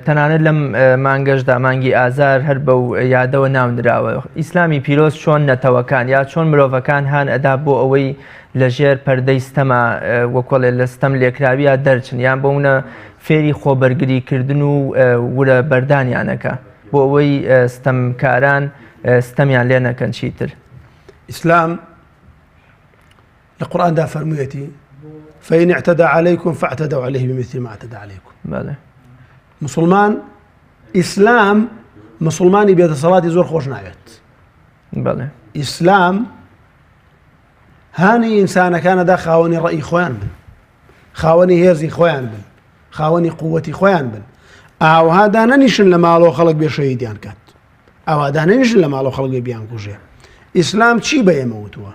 تەنانەت لەم مانگەشدا مانگی ئازار هەر بەو یادەوە ناونراوە. ئیسلامی پیرۆز چۆن نەتەوەکان یا چۆن مرۆڤەکان هان ئەدا بۆ ئەوەی لەژێر پەردەی ستەما وەکۆڵێ لە ستەم لێکراویە دەرچن یان بۆونە فێری خۆبەرگریکردن و ورە بەردانیانەکە بۆ ئەوەی ستەمکاران ستەمیان لێ نەکەن چیتر. ئیسلام لە قورئاندا فەرموویەتی فإن اعتدى عليكم فاعتدوا عليه بمثل ما اعتدى عليكم. بەڵێ مسلمان ئیسلام مسلمانی بێدەسەڵاتی زۆر خۆش ناوێت. بەڵێ ئیسلام هانی ئینسانەکانەدا خاوەنی ڕەئی خۆیان بن، خاوەنی هێزی خۆیان بن، خاوەنی قووەتی خۆیان بن. ئاوهادا نەنیشن لە ماڵەوە خەڵک بێ شەهیدیان کات، ئاوادا نەنیشن لە ماڵەوە خەڵک بێ بیان کوژێ. ئیسلام چی بە ئێمە وتووە؟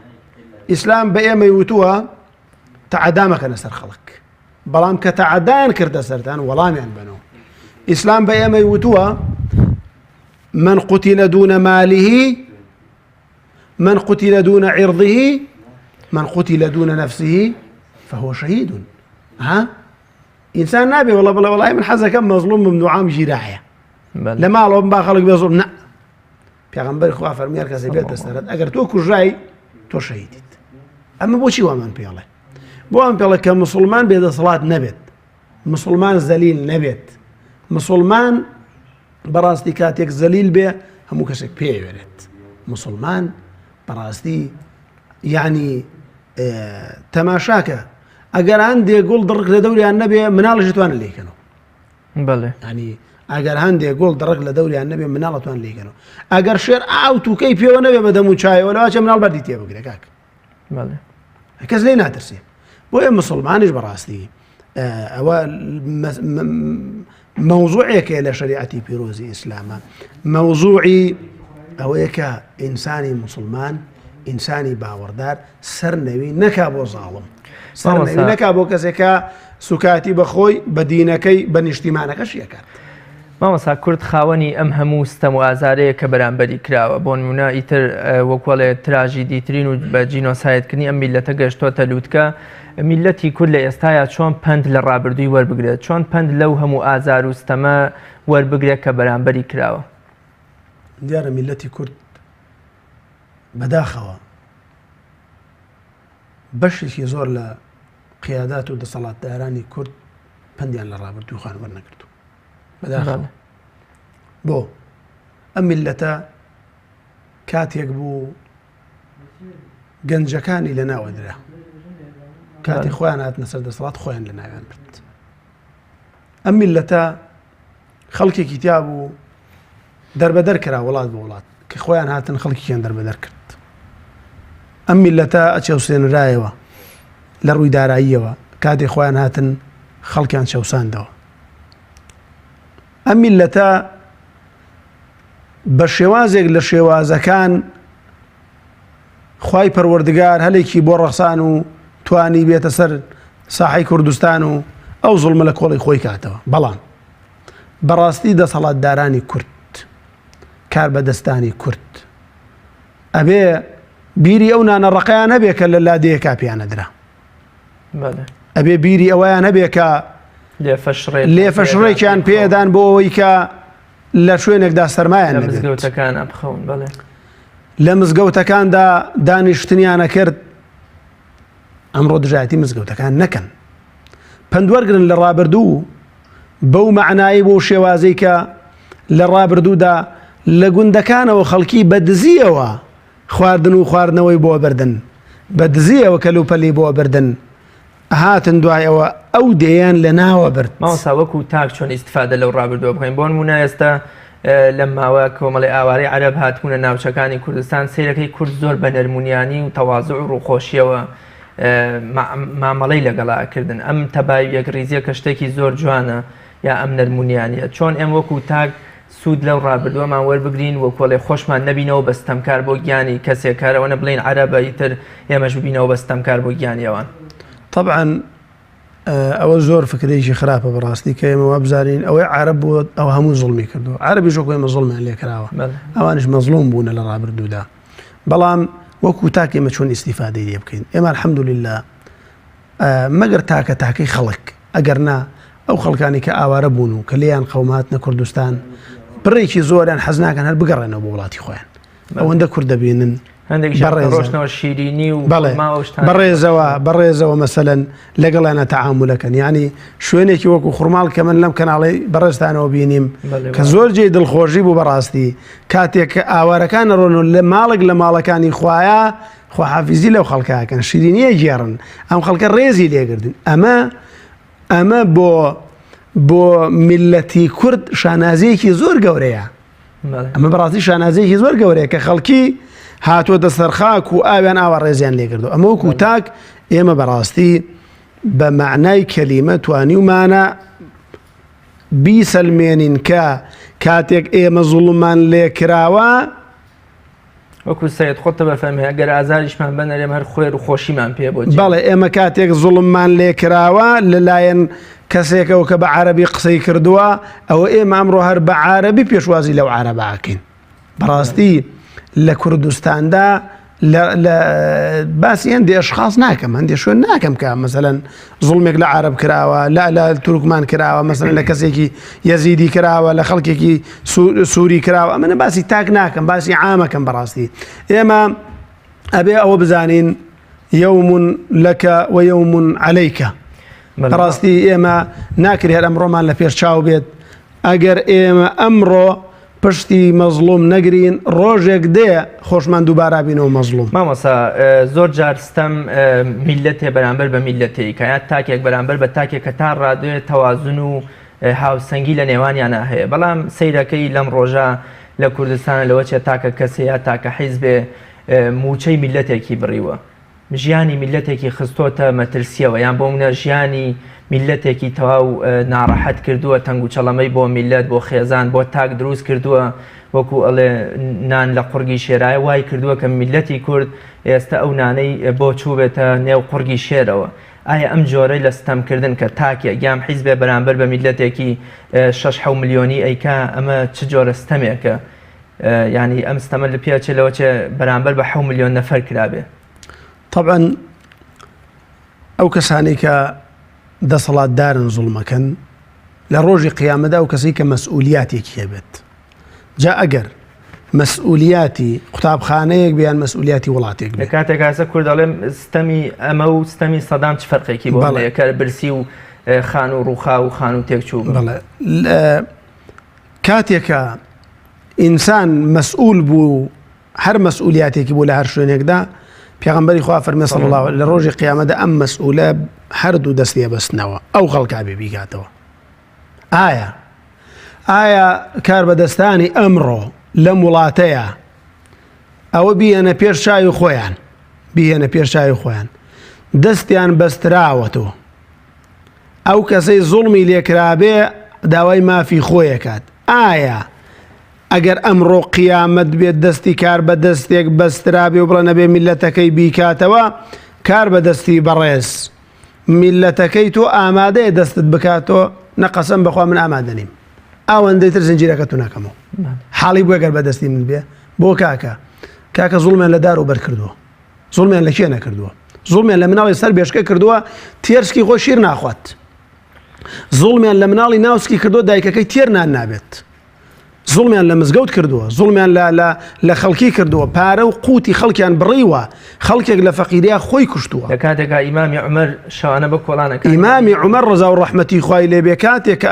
ئیسلام بە ئێمە وتووە تەعەدا مەکەنە سەر خەڵک، بەڵام کە تەعەدایان کردە سەرتان وەڵامیان بنەوە. ئیسلام بە ئێمە وتووە من قتل دون ماله من قتل دون عرضه من قتل دون نفسه فهو شهيد. ها إنسان نابي والله من حزكم مظلوم ممنوع عام جراحية لما لو با خلق بيظلم نا پیغمبر خوا فرميار کسی بیاد دسترد اگر تو کجای تو شهیدید. اما بۆچی وامان پێڵێ؟ بۆ ئەم پێڵێ کە مسلمان بێدەسەڵات نەبێت، مسلمان زەلیل نەبێت، مسلمان بەڕاستی کاتێک زەلیل بێ هەموو کەسێک پێوێرێت. مسلمان بەڕاستی یعنی تەماشاکە ئەگەر هەندێک گوڵ دڕک لە دەوریان نەبێ مناڵەشی توانن لێکەنەوە. بەڵێ ینی ئەگەر هەندێک گوڵ دڕک لە دەوریان نەبێ مناڵەتوان لێکەنەوە. ئەگەر شێر ئاو تووکەی پێوە نەبێ بە دەم و چایەوە لەواچە مناڵ بەردی تێبگرێ کاک. بەڵێ کەس لێ ناترسێ. بۆیە مسلمانیش بەڕاستی ئەوە مەوزوعێکە لە شریعەتی پیرۆزی ئیسلامە، مەوزوعی ئەوەیە کە ئینسانی مسلمان ئینسانی باوەڕدار سەرنەوی نەکا بۆ زاڵم، سەرنەوی نەکا بۆ کەسێکە سوکاتی بەخۆی بە دینەکەی بە نیشتیمانەکەش یەکات. مامەسا کورد خاوەنی ئەم هەموو ستەم و ئازارەیە کە بەرامبەری کراوە بۆ نمونە ئیتر وەکوەڵێ تراژی دیترین و بە جینۆسایدکردنی ئەم میلەتە گەشتۆتە لووتکە. میلەتی کورد لە ئێستایا چۆن پند لە ڕابردووی وەربگرێت، چۆن پند لەو هەموو ئازار و ستەمە وەربگرێت کە بەرامبەری کراوە؟ دیارە میلەتی کورد بەداخەوە بەشێکی زۆر لە قیادات و دەسەڵاتدارانی کورد پندیان لە ڕابردووی خۆیان وەرنەگرتووە. بەداخەوە بۆ ئەم میلەتە کاتێک بوو گەنجەکانی لە ناوەدرا، کاتی خۆیان هاتنە سەر دەسەڵات خۆیان لە ناویان برد. ئەم میلەتە خەڵکێکی تیا بوو دەربەدەر کرا وڵات بە وڵات کە خۆیان هاتن خەڵکیان دەربەدەر کرد. ئەم میلەتە ئەچەوسێنرایەوە لە ڕووی داراییەوە کاتێک خۆیان هاتن خەڵکیان چەوساندەوە. ئەم میلەتە بە شێوازێک لە شێوازەکان خوای پەروەردگار هەلێکی بۆ ڕەخسان و توانی بێتە سەر ساحەی کوردستان و ئەو زوڵمە لە کۆڵی خۆی کاتەوە. بەڵام بەڕاستی دەسەڵاتدارانی کورد، کاربەدەستانی کورد ئەبێ بیری ئەو نانەڕەقەیان هەبێ کە لە لادەیە کاپیانەدرا، ئەبێ بیری ئەوەیان هەبێ کە لێفەشڕێکیان پێدان بۆ ئەوەی کە لە شوێنێکدا سەرمایان لە مزگەوتەکاندا دانیشتنیانە کرد. ئەمڕۆ دژایەتی مزگەوتەکان نەکەن، پندوەرگرن لە ڕابردوو بەو معنایی بۆ شێوازەی کە لە ڕابردوودا لە گوندەکانەوە خەڵکی بە دزیەوە خواردن و خواردنەوەی بۆ بردن، بە دزیەوە کەلوپەلی بۆ بردن، هاتن دوایەوە ئەو دەیان لە ناوە برد. ماوەسا وەکو تاک چۆن ئیستفادە لەو ڕابردووە بخۆین. بۆ نمونە ئێستا لەم ماوە کۆمەڵی ئاوارەی عەرەب هاتبوونە ناوچەکانی کوردستان، سەیرەکەی کورد زۆر بە نەرمونیانی و تەواضع و ڕووخۆشیەوە مامەڵەی لەگەڵاکردن. ئەم تەبای یەکڕیزیە کە شتێکی زۆر جوانە یا ئەم نەرمونیانیە، چۆن ئێم وەکو تاک سوود لەو ڕابردووەمان وەربگرین و کۆڵێ خۆشمان نەبینەوە بە ستەمکار بۆ گیانی کەسێکارەوە نەبڵێن عەرەبە ئیتر ئێمەش ببینەوە بە ستەمکار بۆ گیانیەوان. طبعا ئەوە زۆر فکرێکی خراپە بەڕاستی کە ئێمە وابزانین ئەوەی عرب بووە ئەو هەموو زڵمی کردو عربی ژۆک ئێمە زڵمیان لێ کراوە ئەوانش مەزڵوم بوون لە ڕابردوودا بەڵام وەکو تاک ئێمە چۆن ئیسیفادەی لێ بکەین ئێمە الحەمدولله مەگەر تاکەی خەڵک ئەگەر نا ئەو خەڵکانی کە ئاوارە بوون و کە لێیان قەوماتنە کوردستان بڕێکی زۆریان حەز ناکەن هەر بگەڕێنەوە بۆ وڵاتی خۆیان ئەوەندە کورد دەبینن ڕۆژنەوە شیرینی و بەڕێزەوە مەسەلەن لەگەڵیانە تەعامولەکەن ینی شوێنێکی وەکو خوڕماڵ کە من لەم کەناڵی بەڕێستانەوە بینیم کە زۆر جێی دڵخۆشی بوو بەڕاستی کاتێک کە ئاوارەکان ڕۆن و لە ماڵێک لە ماڵەکانی خوایە خواحافیزی لەو خەڵکاکەن شیرینیە گێڕن ئەم خەڵکە ڕێزی لێگردن ئەمە بۆ میلەتی کورد شانازەیەکی زۆر گەورەیە ئەمە بەڕاستی شانازەیەکی زۆر گەورەیە کە خەڵکی هاتووە دەسەرخاک و ئاویان ئاوا ڕێزیان لێکردو ئەمە وەکو تاک ئێمە بەڕاستی بە معنای کەلیمە توانیومانە بیسەلمێنین کە کاتێک ئێمە زوڵممان لێ کراوە وەکو سەید خۆتە بەفەرمێ ئەگەر ئازاریشمان بەنە لێم هەر خۆێر و خۆشیمان پێ بۆ بەڵێ ئێمە کاتێک زوڵممان لێ کراوە لەلایەن کەسێکەوە کە بە عەرەبی قسەی کردووە ئەوە ئێمە ئەمڕۆ هەر بە عەرەبی پێشوازی لەو عەرەباکەین بەڕاستی لە کوردستاندا باسی هەندێک ئەشخاص ناکەم هەندێک شوێن ناکەم کە مەسەلەن زوڵمێک لە عەرەب کراوە لە تورکمان کراوە مەسەلەن لە کەسێکی یەزیدی کراوە لە خەڵکێکی سووری کراوە منە باسی تاک ناکەم باسی عامەکەم بەڕاستی ئێمە ئەبێ ئەوە بزانین یەوم لەکە و یەوم عەلەیکە بەڕاستی ئێمە ناکرێت هەر ئەمڕۆمان لە پێش چاو بێت ئەگەر ئێمە ئەمڕۆ پشتی مەزلوم نەگرین ڕۆژێک دێ خۆشمان دووبارە بینەوە مەزلوم مامۆستا زۆر جار ستەم میلەتێ بەرامبەر بە میلەتێک کە تاکێک بەرامبەر بە تاکێک کە تا ڕادوێت تەوازن و هاوسەنگی لە نێوانیانە هەیە بەڵام سەیرەکەی لەم ڕۆژە لە کوردستانە لەوە چێ تاکە کەسەیە تاکە حیزبێ موچەی میلەتێکی بڕیوە ژیانی میلەتێکی خستۆتە مەترسیەوە یان بۆ منە ژیانی میلەتێکی تەواو ناڕەحەت کردووە تەنگ و چەڵەمەی بۆ میلەت بۆ خێزان بۆ تاک دروست کردووە وەکو ئەڵێ نان لە قورگی شێرایە وای کردووە کە میلەتی کورد ئێستا ئەو نانەی بۆ چوو بێتە نێو قورگی شێرەوە ئایا ئەم جۆرەی لە ستەمکردن کە تاکێ گیام حیزبێ بەرامبەر بە میلەتێکی 6 ملیۆنی ئەیکا ئەمە چ جۆرە ستەمێکە ینی ئەم ستەمە لە پیاچێلەوە چێ بەرامبەر بە 7 ملیۆن نەفەر کرابێ طبعا ئەو کەسانی کە دەسەڵاتدارن زوڵمەکەن لە ڕۆژی قیامەدا و کەسی کە مەسئولیاتێکی هەبێت جا ئەگەر مەسئولیاتی قوتابخانەیەک بیان مەسئولیاتی وڵاتێک لە کاتێک کاسە کورد دەڵێم ستەمی ئەمە و ستەمی سەدام چ فەرقێکی بۆ کە برسی و خان و ڕووخا و خان و تێکچوو کاتێکە ئینسان مەسئول بوو هەر مەسئولیاتێکی بوو لە هەر شوێنێکدا پێغەمبەری خوا فەرمێ صلی الله لە ڕۆژی قیامەتدا ئەم مەسئولە هەردوو دەستی بەستنەوە ئەو خەڵکا بێ بیکاتەوە ئایا کاربەدەستانی ئەمڕۆ لەم وڵاتەیە ئەوە بیهێنە پێش چاوی خۆیان دەستیان بەستراوەتەوە ئەو کەسەی زوڵمی لێکرابێ داوای مافی خۆیەکات ئایا ئەگەر ئەمڕۆ قیامەت بێت دەستی کار بە دەستێک بەسترابێ و بڵە نەبێ میلەتەکەی بیکاتەوە کار بە دەستی بەڕێز میلەتەکەی تۆ ئامادەیە دەستت بکاتەوە نەقەسەم بەخوا من ئامادە نیم ئەوەندەی تر زنجیرەکە تو ناکەمەوە حاڵی بووە گەر بە دەستی من بێ بۆ کاکە زوڵمیان لە دار و بەر کردووە زوڵمیان لە کێ نەکردووە زوڵمیان لە مناڵی سەر بێشکە کردووە تێرسکی خۆ شیر ناخوات زوڵمیان لە مناڵی ناوسکی کردووە دایکەکەی تێر نان نابێت زوڵمیان لە مزگەوت کردووە زوڵمیان لە خەڵکی کردووە پارە و قوتی خەڵکیان بڕیوە خەڵکێک لە فەقیریا خۆی کوشتووە لە کاتێکا ئیمامی عومەر شەوانە بە کۆڵانەکە ئیمامی عومەر ڕەزا و ڕەحمەتی خوای لێبێ کاتێک کە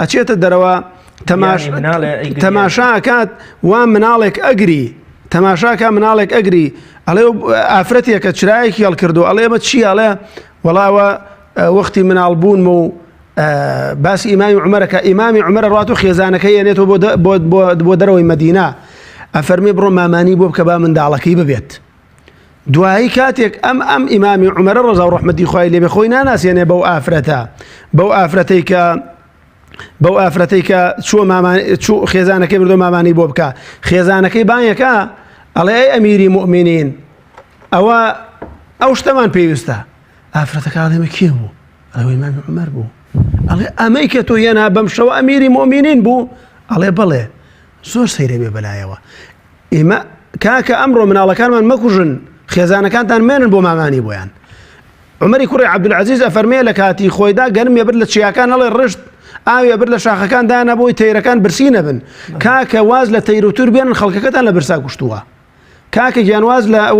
ئەچێتە دەرەوە تەماشاکات وا مناڵێک ئەگری تەماشاکە مناڵێک ئەگری ئەڵێ ئافرەتێکە چرایەکی هەڵکردو ئەڵێ مە چی ئەڵێ وەڵاوە وەختی مناڵ بوونمە و باسی ئیمامی عومەرەکە ئیمامی عومەر ڕات و خێزانەکەی ئێنێتەوە بۆ دەرەوەی مەدینە ئەفەرمێ بڕۆ مامانی بۆ بکە با منداڵەکەی ببێت دوایی کاتێک ئەم ئیمامی عومەرە ڕەزا و ڕەحمەتی خوای لێبێ خۆی ناناسیێنێ بەو ئافرەتەی کە چوو خێزانەکەی بردۆ مامانی بۆ بکە خێزانەکەی بانیەکە ئەڵێ ئەی ئەمیری مومینین ئەو شتەمان پێویستە ئافرەتەکە ئەڵێمە کێ بوو؟ ئەڵێ ئیمامی عومەر بوو. ئەڵێ ئەمەی کە تۆ هێنا بەم شەوە ئەمیری مؤمینین بوو؟ ئەڵێ بەڵێ زۆر سەیرە بێ بەلایەوە. ئێمە کاکە ئەمڕۆ مناڵەکانمان مەکوژن، خێزانەکانتان مێنن بۆ مامانی بۆیان. عومەری کوڕی عەبدولعەزیز ئەفەرمێ لە کاتی خۆیدا گەرم ێبر لە چیاکان هەڵێ ڕشت ئاوێ بر لە شاخەکان دانا بۆی تەیرەکان برسی نەبن. کاکە واز لە تەیر و تور بێنن خەڵکەکەتان لە برسا کوشتووە. کاکە گیان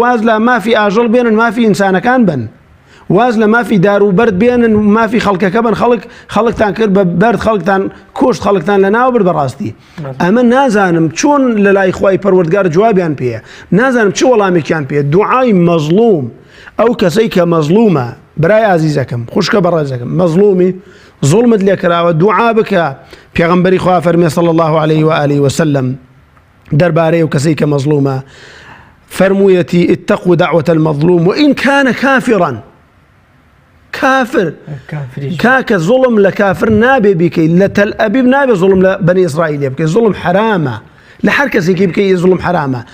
واز لە مافی ئاژەڵ بێنن مافی ئینسانەکان بن. واز لە مافی داروبەرد بێنن مافی خەڵکەکە بن خەڵکتان کرد بە بەرد خەڵکتان کوشت خەڵکتان لە ناو برد بەڕاستی. ئەمە نازانم چۆن لە لای خوای پەروەردگار جوابیان پێیە، نازانم چ وەڵامێکیان پێ. دوعای مەزلوم، ئەو کەسەی کە مەزلومە برای عزیزەکەم خوشکە بەڕێزەکەم مەزلومی ظلمت لێ کراوە دوعا بکە. پێغەمبەری خوا فەرمێ صلی الله عليه وآله وسلم دەربارەی ئەو کەسەی کە مەزلومە فەرموویەتی اتقوا دعوة المظلوم وإن كان كافرا. كافر كاك ظلم لكافر نابي بكي لتل أبيب نابي ظلم لبني إسرائيل يبكي ظلم حرامة لحركة بكي ظلم حرامة.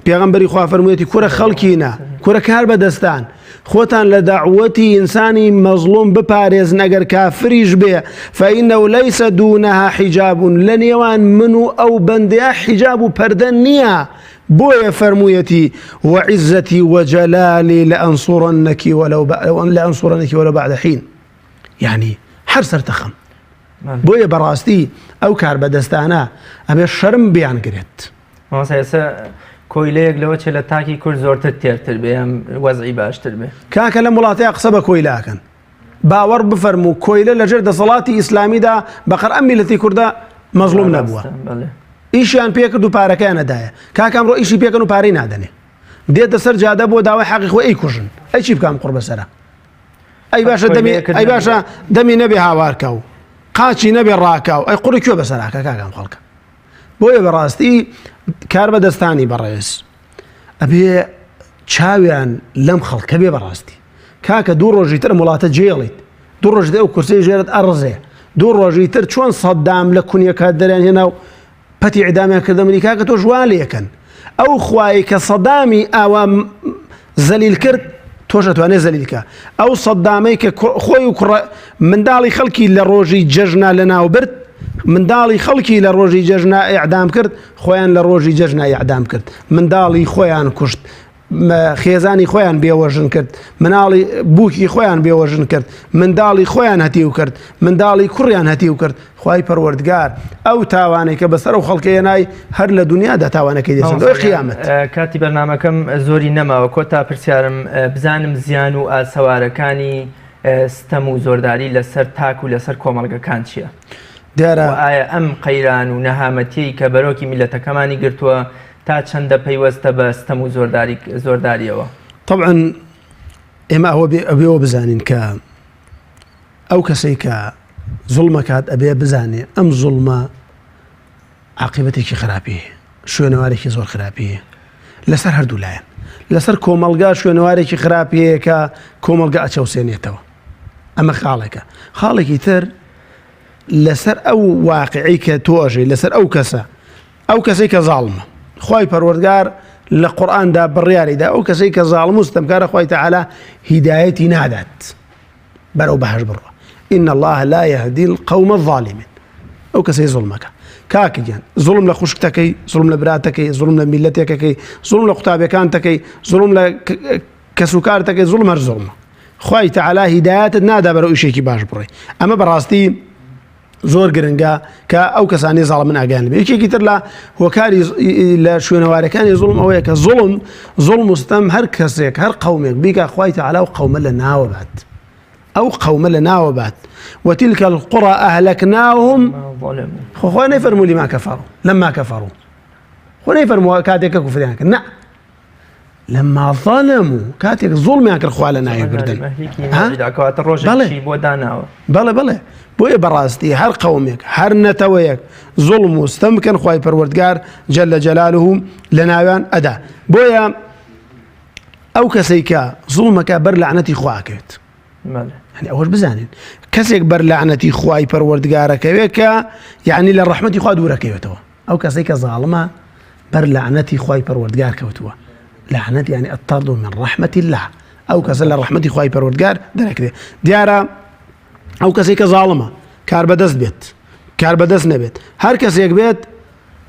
پیغمبری خوا فرمویەتی کوڕە خەڵکینە کوڕە کار بەدەستان خۆتان لە داعوەتی ئینسانی مەزلوم بپارێزن ئەگەر کافریش بێ فإنه ليس دونها حجاب لە نێوان من و ئەو بەندەیە حیجاب و پەردە نییە. بۆیە فەرموویەتی وعزەتی وجلالی لأنصرنك ولو بعد حين. يعني هەر سەرتەخەم. بۆیە بەڕاستی ئەو کار بەدەستانە ئەبێ شەرم بیان گرێت. کۆیلەیەک لەوە چێ لە تاکی کورد زۆرتر تێرتر بێ ئەم وەزعی باشتر بێ. کاکە لە وڵاتەیە قسە بە کۆیلاکەن باوەڕ بفەرموو کۆیلە لەژێر دەسەڵاتی ئیسلامیدا بەقەر ئەم میلەتی کوردە مەزلوم نەبووە. ئیشیان پێکرد و پارەکەیان نەدایە. کاکە ئەمڕۆ ئیشی پێکەن و پارەی نادەنێ. دێتە سەر جادە بۆ داوای حەقی خۆی ئەی کوژن. ئەی چی بکەم قوڕ بەسەرە؟ ئەی باشە دەمی نەبێ هاوارکە و قاچی نەبێ ڕاکاو ئەی قوڕی کوێ بەسەراکە کاکەم خەڵکە. بۆیە بەڕاستی کار بەدەستانی بەڕێز ئەبێ چاویان لەم خەڵکە بێ بەڕاستی. کاکە دوو ڕۆژی تر وڵاتە جێڵیت دوو ڕۆژ ئەو کورسی ژێرت ئەڕزێ دوو ڕۆژی تر چۆن سەدام لە کونیەکە دەریان هێنا و پەتی ئیدامیان کردە ئەمریکا کە تۆ ژوان لێکەن. ئەو خوای کە سەدامی ئاوا زەلیل کرد تۆش ئەتوانێ زەلیلکە. ئەو سەدامەی کە خۆی و منداڵی خەڵکی لە ڕۆژی جەژنا لە ناوبرد منداڵی خەڵکی لە ڕۆژی جەژنا ئیعدام کرد خۆیان لە ڕۆژی جەژنا ئیعدام کرد. منداڵی خۆیان کوشت خێزانی خۆیان بێوەژن کرد مناڵی بووکی خۆیان بێوەژن کرد منداڵی خۆیان هەتیو کرد منداڵی کوڕیان هەتیو کرد. خوای پەروەردگار ئەو تاوانەی کە بەسەر و خەڵکەیەنای هەر لە دنیادا تاوانەکەی دەسەوەی قیامەت. کاتی بەرنامەکەم زۆری نەماوە کۆتا پرسیارم بزانم زیان و ئاسەوارەکانی ستەم و زۆرداری لەسەر تاک و لەسەر کۆمەڵگەکان چییە؟ ئایا ئەم قەیران و نەهامەتی کە بەرۆکی میلەتەکەمانی گرتووە تا چەندە پەیوەستە بە ستەم و زۆرداریەوە؟ طبعا ئێمە ئەوە بزانین کە ئەو کەسەی کە زوڵمەکات ئەبێ بزانێ ئەم زوڵمە عاقبەتێکی خراپی شوێنەوارێکی زۆر خراپیە لەسەر هەردوو لایەن. لەسەر کۆمەلگا شوێنەوارێکی خراپەیە کە کۆمەلگا ئەچەوسێنێتەوە. ئەمە خاڵێکە. خاڵێکی تر لەسەر ئەو واقعی کە تۆژێ لەسەر ئەو کەسە ئەو کەسەی کە زاڵمە خوای پەروەردگار لە قورئاندا بڕیاریدا ئەو کەسەی کە زاڵم و ستەمکارە خوای تەعالا هیدایەتی نادات بەرەو بەهەش بڕوە. إن الله لا يهدي القوم الظالمين. ئەو کەسەی زوڵمەکە کاکە گیان زوڵم لە خوشکتەکەی زوڵم لە براتەکەی زوڵم لە میلەتێکەکەی زوڵم لە قوتابیەکانتەکەی زوڵم لە کەسوکارتەکەی زوڵم هەر زوڵمە. خوای تەعالا هیدایەتت نادا بەرەو ئیشێکی باش بڕێ. ئەمە بەڕاستی زۆر گرنگە کە ئەو کەسانی زاڵ من ئاگیان بێ. یەکێکی تر لە هۆکاری لە شوێنەوارەکانی زوڵم ئەوەیە کە زوڵم و ستەم هەر کەسێک هەر قەومێک بیکە خوای تەعالا و قەومە لە ناوە بات ئەو قەومە لە ناوە بات. وتلك القرى أهلكناهم خۆ نەیفەرموو لما كفروا لما كفروا خۆ نەیفەرموو کاتێک کە کوفریان کرد نە لما ظلموا کاتێک زوڵمیان کرد خوا لە ناوی بردن. بەڵێ بۆیە بەڕاستی هەر قەومێک هەر نەتەوەیەک زوڵم و ستەم بکەن خوای پەروەردگار جەلە جەلالوه لە ناویان ئەدا. بۆیە ئەو کەسەی کە زوڵمەکە بەر لەعنەتی خواکەوێت يعني ئەوەش بزانین کەسێک بەر لەعنەتی خوای پەروەردگارەکەوێت کە یعنی لە ڕەحمەتی خوا دوورەکەوێتەوە. ئەو کەسەی کە زاڵمە بەر لەعنەتی خوای پەروەردگار کەوتووە. لعنت يعني الطرد من رحمة الله ئەو کەسە لە ڕەحمەتی خوای پەروەردگار دەرەکرێت. دیارە ئەو کەسێک کە زاڵمە کار بەدەست بێت کار بەدەست نەبێت هەر کەسێک بێت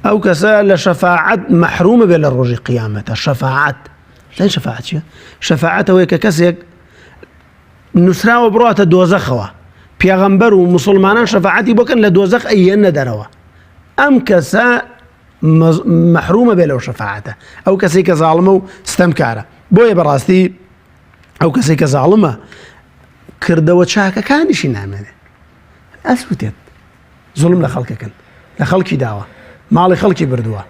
ئەو کەسە لە شەفاعەت مەحرومە بێت لە ڕۆژی قیامەتە. شەفاعەت لەن شەفاعەت چییە؟ شەفاعەتەوەی کە کەسێک نووسراوە بڕاتە دۆزەخەوە پێغەمبەر و مسلمانان شەفاعەتی بۆکەن لە دۆزەخ ئەیەنە دەرەوە ئەم کەسە مەحرومە بێ لەو شەفاعەتە. ئەو کەسێک کە زاڵمە و ستەمکارە بۆیە بەڕاستی ئەو کەسێک کە زاڵمە کردەوە چاکەکانیشی نامێنێت ئەسووتێت زوڵم لە خەڵکەکەن لە خەڵکی داوە ماڵی خەڵکی بردووە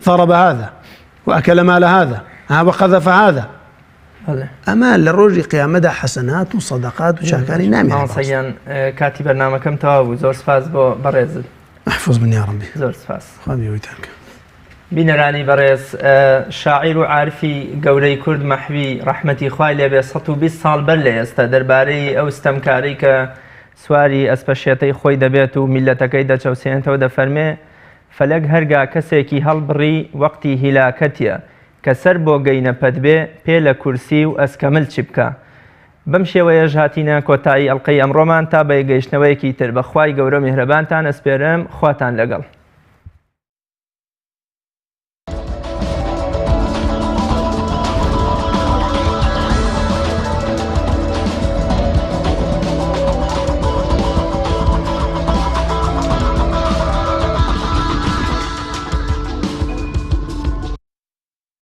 ضرب هذا وأكل مال هذا وقذف هذا ئەمە لە ڕۆژی قیامەدا حەسەنات و سەدەقات و چاکانی نامێنێت. سەیان کاتی بەرنامەکەم تەواو بوو. زۆر سپاس بۆ بەڕێزت. محفوظ بن یا ڕەبی. زۆر سپاس. خۆمیەوەیتان کە بینەرانی بەڕێز شاعیر و عارفی گەورەی کورد مەحوی ڕەحمەتی خوای لێبێ 120 ساڵ بەر لە ئێستا دەربارەی ئەو ستەمکاری کە سواری ئەسپەشێتەی خۆی دەبێت و میلەتەکەی دەچەوسێنێتەوە دەفەرمێ فەلەک هەرگا کەسێکی هەڵبڕی وەقتی هیلاکەتیە کە سەر بۆ گەینە پەت بێ پێ لە کورسی و ئەسکەمل چی بکە. بەم شێوەیەش هاتینە کۆتایی ئەڵقەی ئەمڕۆمان تا بە گەیشتنەوەیەکی تر بەخوای گەورە میهرەبانتان ئەسپێرم خواتان لەگەڵ.